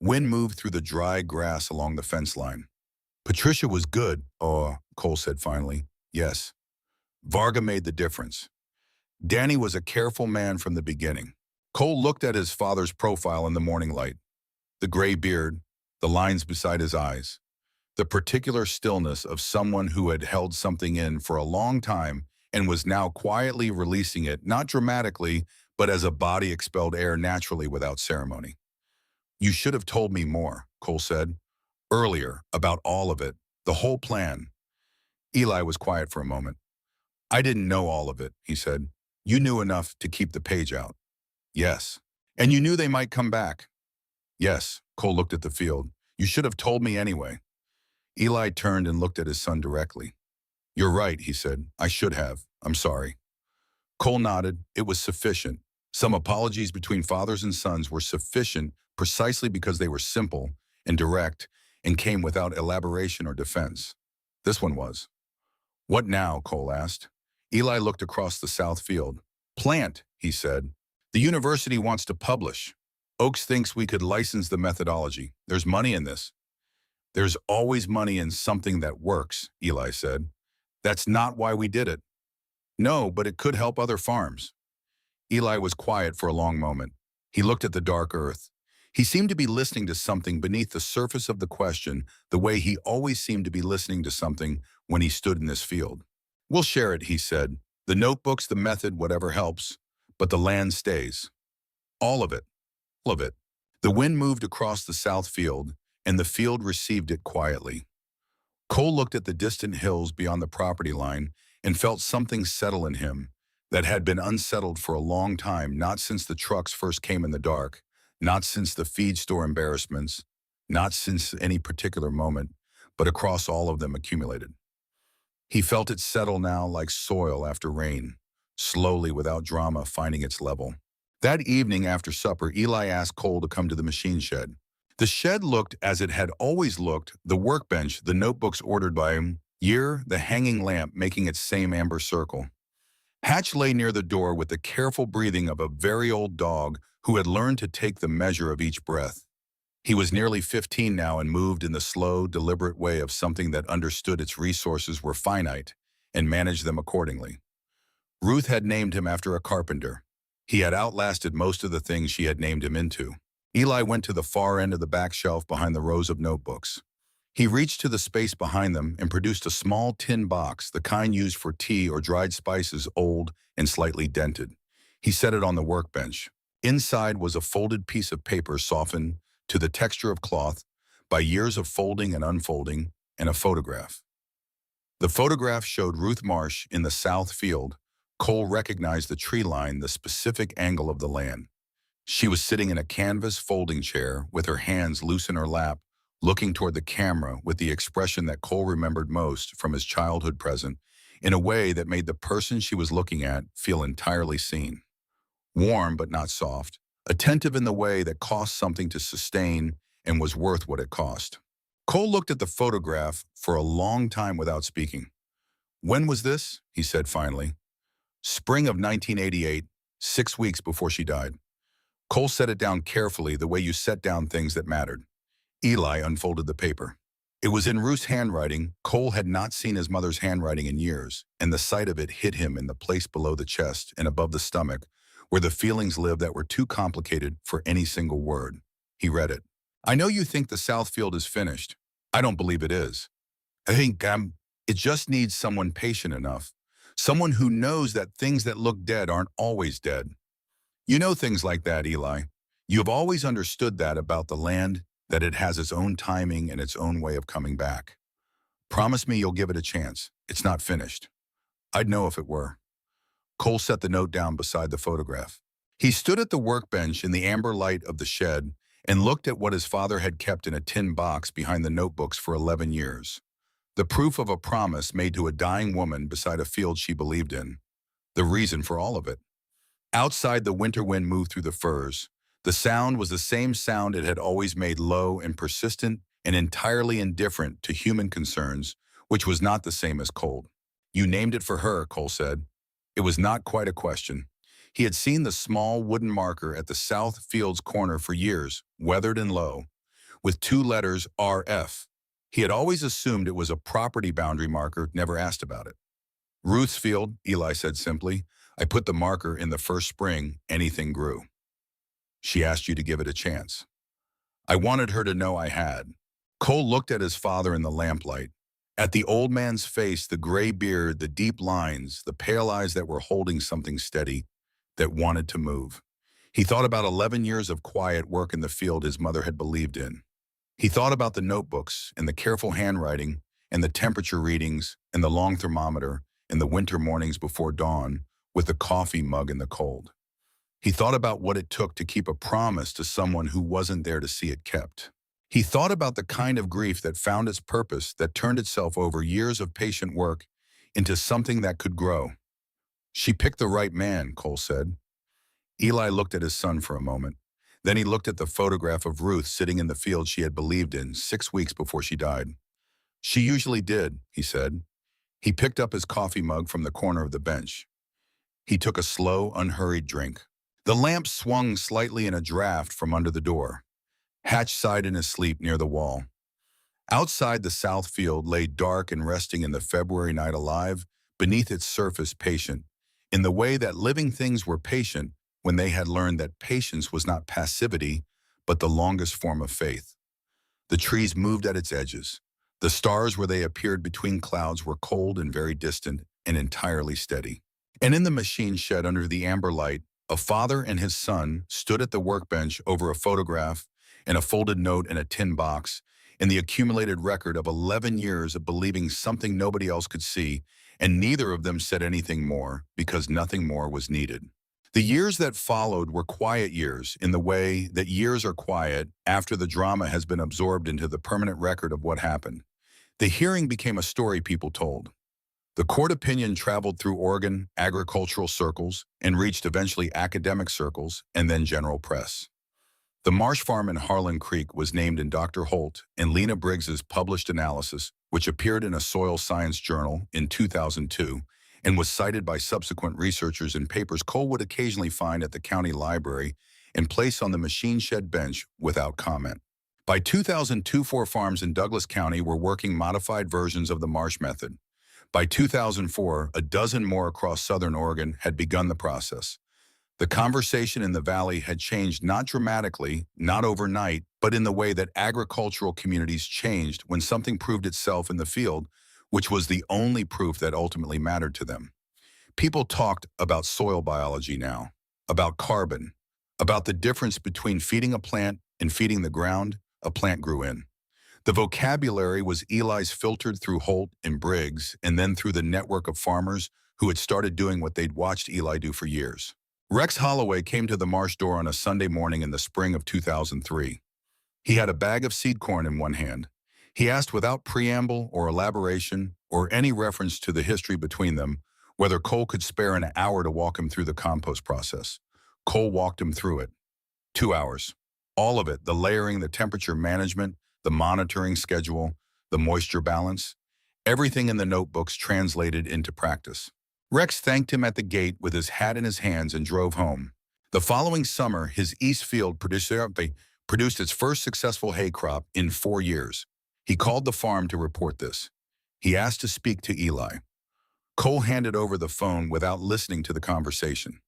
Wind moved through the dry grass along the fence line. "Patricia was good," Cole said finally. "Yes. Varga made the difference. Danny was a careful man from the beginning." Cole looked at his father's profile in the morning light. The gray beard, the lines beside his eyes, the particular stillness of someone who had held something in for a long time and was now quietly releasing it, not dramatically, but as a body expelled air naturally without ceremony. "You should have told me more," Cole said. "Earlier, about all of it, the whole plan." Eli was quiet for a moment. "I didn't know all of it," he said. "You knew enough to keep the page out." "Yes. And you knew they might come back? Yes, Cole looked at the field. You should have told me anyway. Eli turned and looked at his son directly. You're right, he said. I should have. I'm sorry. Cole nodded. It was sufficient. Some apologies between fathers and sons were sufficient precisely because they were simple and direct and came without elaboration or defense. This one was. What now? Cole asked. Eli looked across the south field. Plant, he said. The university wants to publish. Oaks thinks we could license the methodology. There's money in this. There's always money in something that works, Eli said. That's not why we did it. No, but it could help other farms. Eli was quiet for a long moment. He looked at the dark earth. He seemed to be listening to something beneath the surface of the question, the way he always seemed to be listening to something when he stood in this field. We'll share it, he said. The notebooks, the method, whatever helps. But the land stays. All of it. All of it. The wind moved across the south field, and the field received it quietly. Cole looked at the distant hills beyond the property line and felt something settle in him that had been unsettled for a long time, not since the trucks first came in the dark, not since the feed store embarrassments, not since any particular moment, but across all of them accumulated. He felt it settle now like soil after rain, slowly without drama finding its level. That evening after supper, Eli asked Cole to come to the machine shed. The shed looked as it had always looked, the workbench, the notebooks ordered by him, the hanging lamp making its same amber circle. Hatch lay near the door with the careful breathing of a very old dog who had learned to take the measure of each breath. He was nearly 15 now and moved in the slow, deliberate way of something that understood its resources were finite and managed them accordingly. Ruth had named him after a carpenter. He had outlasted most of the things she had named him into. Eli went to the far end of the back shelf behind the rows of notebooks. He reached to the space behind them and produced a small tin box, the kind used for tea or dried spices, old and slightly dented. He set it on the workbench. Inside was a folded piece of paper softened to the texture of cloth by years of folding and unfolding, and a photograph. The photograph showed Ruth Marsh in the south field. Cole recognized the tree line, the specific angle of the land. She was sitting in a canvas folding chair with her hands loose in her lap, looking toward the camera with the expression that Cole remembered most from his childhood present, in a way that made the person she was looking at feel entirely seen. Warm but not soft, attentive in the way that cost something to sustain and was worth what it cost. Cole looked at the photograph for a long time without speaking. When was this? He said finally. Spring of 1988, 6 weeks before she died. Cole set it down carefully, the way you set down things that mattered. Eli unfolded the paper. It was in Ruth's handwriting. Cole had not seen his mother's handwriting in years, and the sight of it hit him in the place below the chest and above the stomach, where the feelings lived that were too complicated for any single word. He read it. I know you think the South Field is finished. I don't believe it is. I think it just needs someone patient enough, someone who knows that things that look dead aren't always dead. You know things like that, Eli. You have always understood that about the land, that it has its own timing and its own way of coming back. Promise me you'll give it a chance. It's not finished. I'd know if it were. Cole set the note down beside the photograph. He stood at the workbench in the amber light of the shed and looked at what his father had kept in a tin box behind the notebooks for 11 years. The proof of a promise made to a dying woman beside a field she believed in. The reason for all of it. Outside, the winter wind moved through the firs. The sound was the same sound it had always made, low and persistent and entirely indifferent to human concerns, which was not the same as cold. You named it for her, Cole said. It was not quite a question. He had seen the small wooden marker at the south field's corner for years, weathered and low, with 2 letters RF. He had always assumed it was a property boundary marker, never asked about it. Ruth's field, Eli said simply. I put the marker in the first spring anything grew. She asked you to give it a chance. I wanted her to know I had. Cole looked at his father in the lamplight. At the old man's face, the gray beard, the deep lines, the pale eyes that were holding something steady, that wanted to move. He thought about 11 years of quiet work in the field his mother had believed in. He thought about the notebooks and the careful handwriting and the temperature readings and the long thermometer and the winter mornings before dawn with the coffee mug in the cold. He thought about what it took to keep a promise to someone who wasn't there to see it kept. He thought about the kind of grief that found its purpose, that turned itself over years of patient work into something that could grow. She picked the right man, Cole said. Eli looked at his son for a moment. Then he looked at the photograph of Ruth sitting in the field she had believed in 6 weeks before she died. She usually did, he said. He picked up his coffee mug from the corner of the bench. He took a slow, unhurried drink. The lamp swung slightly in a draft from under the door. Hatch sighed in his sleep near the wall. Outside, the south field lay dark and resting in the February night, alive, beneath its surface, patient, in the way that living things were patient when they had learned that patience was not passivity, but the longest form of faith. The trees moved at its edges. The stars, where they appeared between clouds, were cold and very distant and entirely steady. And in the machine shed under the amber light, a father and his son stood at the workbench over a photograph and a folded note in a tin box, in the accumulated record of 11 years of believing something nobody else could see, and neither of them said anything more because nothing more was needed. The years that followed were quiet years, in the way that years are quiet after the drama has been absorbed into the permanent record of what happened. The hearing became a story people told. The court opinion traveled through Oregon agricultural circles and reached eventually academic circles and then general press. The marsh farm in Harlan Creek was named in Dr. Holt and Lena Briggs's published analysis, which appeared in a soil science journal in 2002 and was cited by subsequent researchers in papers Cole would occasionally find at the county library and place on the machine shed bench without comment. By 2002, 4 farms in Douglas County were working modified versions of the marsh method. By 2004, a dozen more across southern Oregon had begun the process. The conversation in the valley had changed, not dramatically, not overnight, but in the way that agricultural communities changed when something proved itself in the field, which was the only proof that ultimately mattered to them. People talked about soil biology now, about carbon, about the difference between feeding a plant and feeding the ground a plant grew in. The vocabulary was Eli's, filtered through Holt and Briggs, and then through the network of farmers who had started doing what they'd watched Eli do for years. Rex Holloway came to the marsh door on a Sunday morning in the spring of 2003. He had a bag of seed corn in one hand. He asked, without preamble or elaboration or any reference to the history between them, whether Cole could spare an hour to walk him through the compost process. Cole walked him through it. 2 hours. All of it, the layering, the temperature management, the monitoring schedule, the moisture balance, everything in the notebooks translated into practice. Rex thanked him at the gate with his hat in his hands and drove home. The following summer, his east field produced its first successful hay crop in 4 years. He called the farm to report this. He asked to speak to Eli. Cole handed over the phone without listening to the conversation.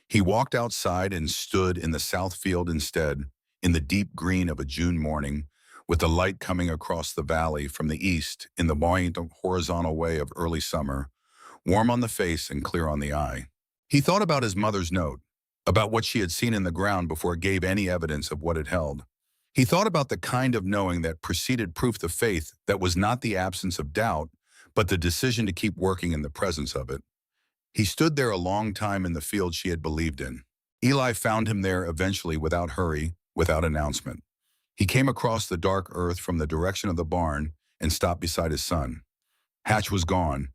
He walked outside and stood in the south field instead, in the deep green of a June morning, with the light coming across the valley from the east in the buoyant horizontal way of early summer, warm on the face and clear on the eye. He thought about his mother's note, about what she had seen in the ground before it gave any evidence of what it held. He thought about the kind of knowing that preceded proof of faith, that was not the absence of doubt, but the decision to keep working in the presence of it. He stood there a long time in the field she had believed in. Eli found him there eventually, without hurry, without announcement. He came across the dark earth from the direction of the barn and stopped beside his son. Hatch was gone.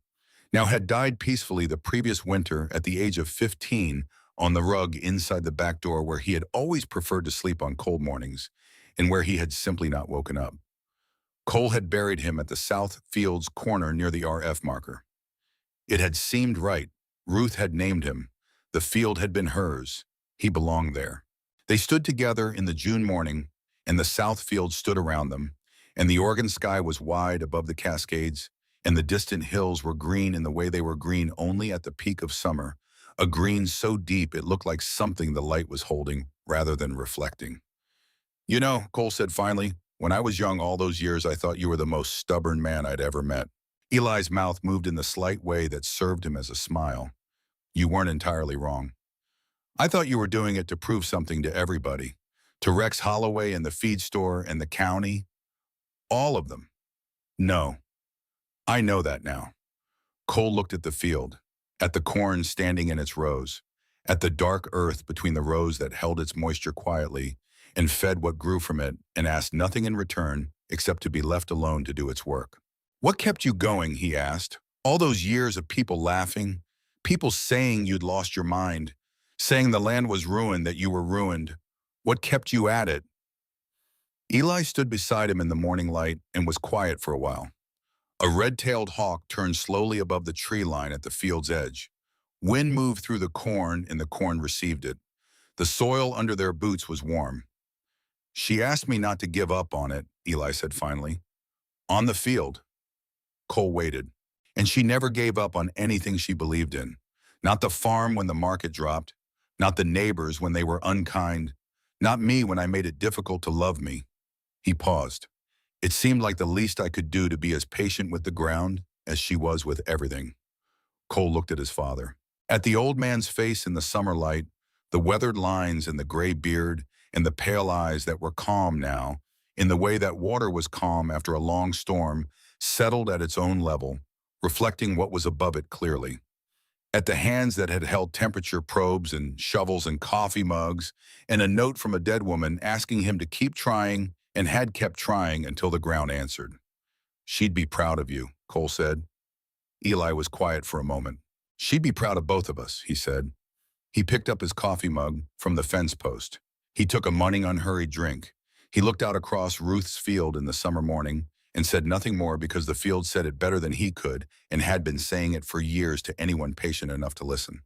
Now had died peacefully the previous winter at the age of 15 on the rug inside the back door, where he had always preferred to sleep on cold mornings and where he had simply not woken up. Cole had buried him at the south field's corner near the RF marker. It had seemed right. Ruth had named him. The field had been hers. He belonged there. They stood together in the June morning, and the south field stood around them, and the Oregon sky was wide above the Cascades, and the distant hills were green in the way they were green only at the peak of summer, a green so deep it looked like something the light was holding rather than reflecting. "You know," Cole said finally, "when I was young all those years, I thought you were the most stubborn man I'd ever met." Eli's mouth moved in the slight way that served him as a smile. "You weren't entirely wrong. I thought you were doing it to prove something to everybody. To Rex Holloway and the feed store and the county. All of them. No. I know that now." Cole looked at the field, at the corn standing in its rows, at the dark earth between the rows that held its moisture quietly and fed what grew from it and asked nothing in return except to be left alone to do its work. What kept you going, he asked. All those years of people laughing, people saying you'd lost your mind, saying the land was ruined, that you were ruined. What kept you at it? Eli stood beside him in the morning light and was quiet for a while. A red-tailed hawk turned slowly above the tree line at the field's edge. Wind moved through the corn and the corn received it. The soil under their boots was warm. She asked me not to give up on it, Eli said finally. On the field. Cole waited. And she never gave up on anything she believed in. Not the farm when the market dropped. Not the neighbors when they were unkind. Not me when I made it difficult to love me. He paused. It seemed like the least I could do to be as patient with the ground as she was with everything. Cole looked at his father. At the old man's face in the summer light, the weathered lines and the gray beard and the pale eyes that were calm now, in the way that water was calm after a long storm, settled at its own level, reflecting what was above it clearly. At the hands that had held temperature probes and shovels and coffee mugs, and a note from a dead woman asking him to keep trying and had kept trying until the ground answered. She'd be proud of you, Cole said. Eli was quiet for a moment. She'd be proud of both of us, he said. He picked up his coffee mug from the fence post. He took a morning unhurried drink. He looked out across Ruth's field in the summer morning and said nothing more because the field said it better than he could and had been saying it for years to anyone patient enough to listen.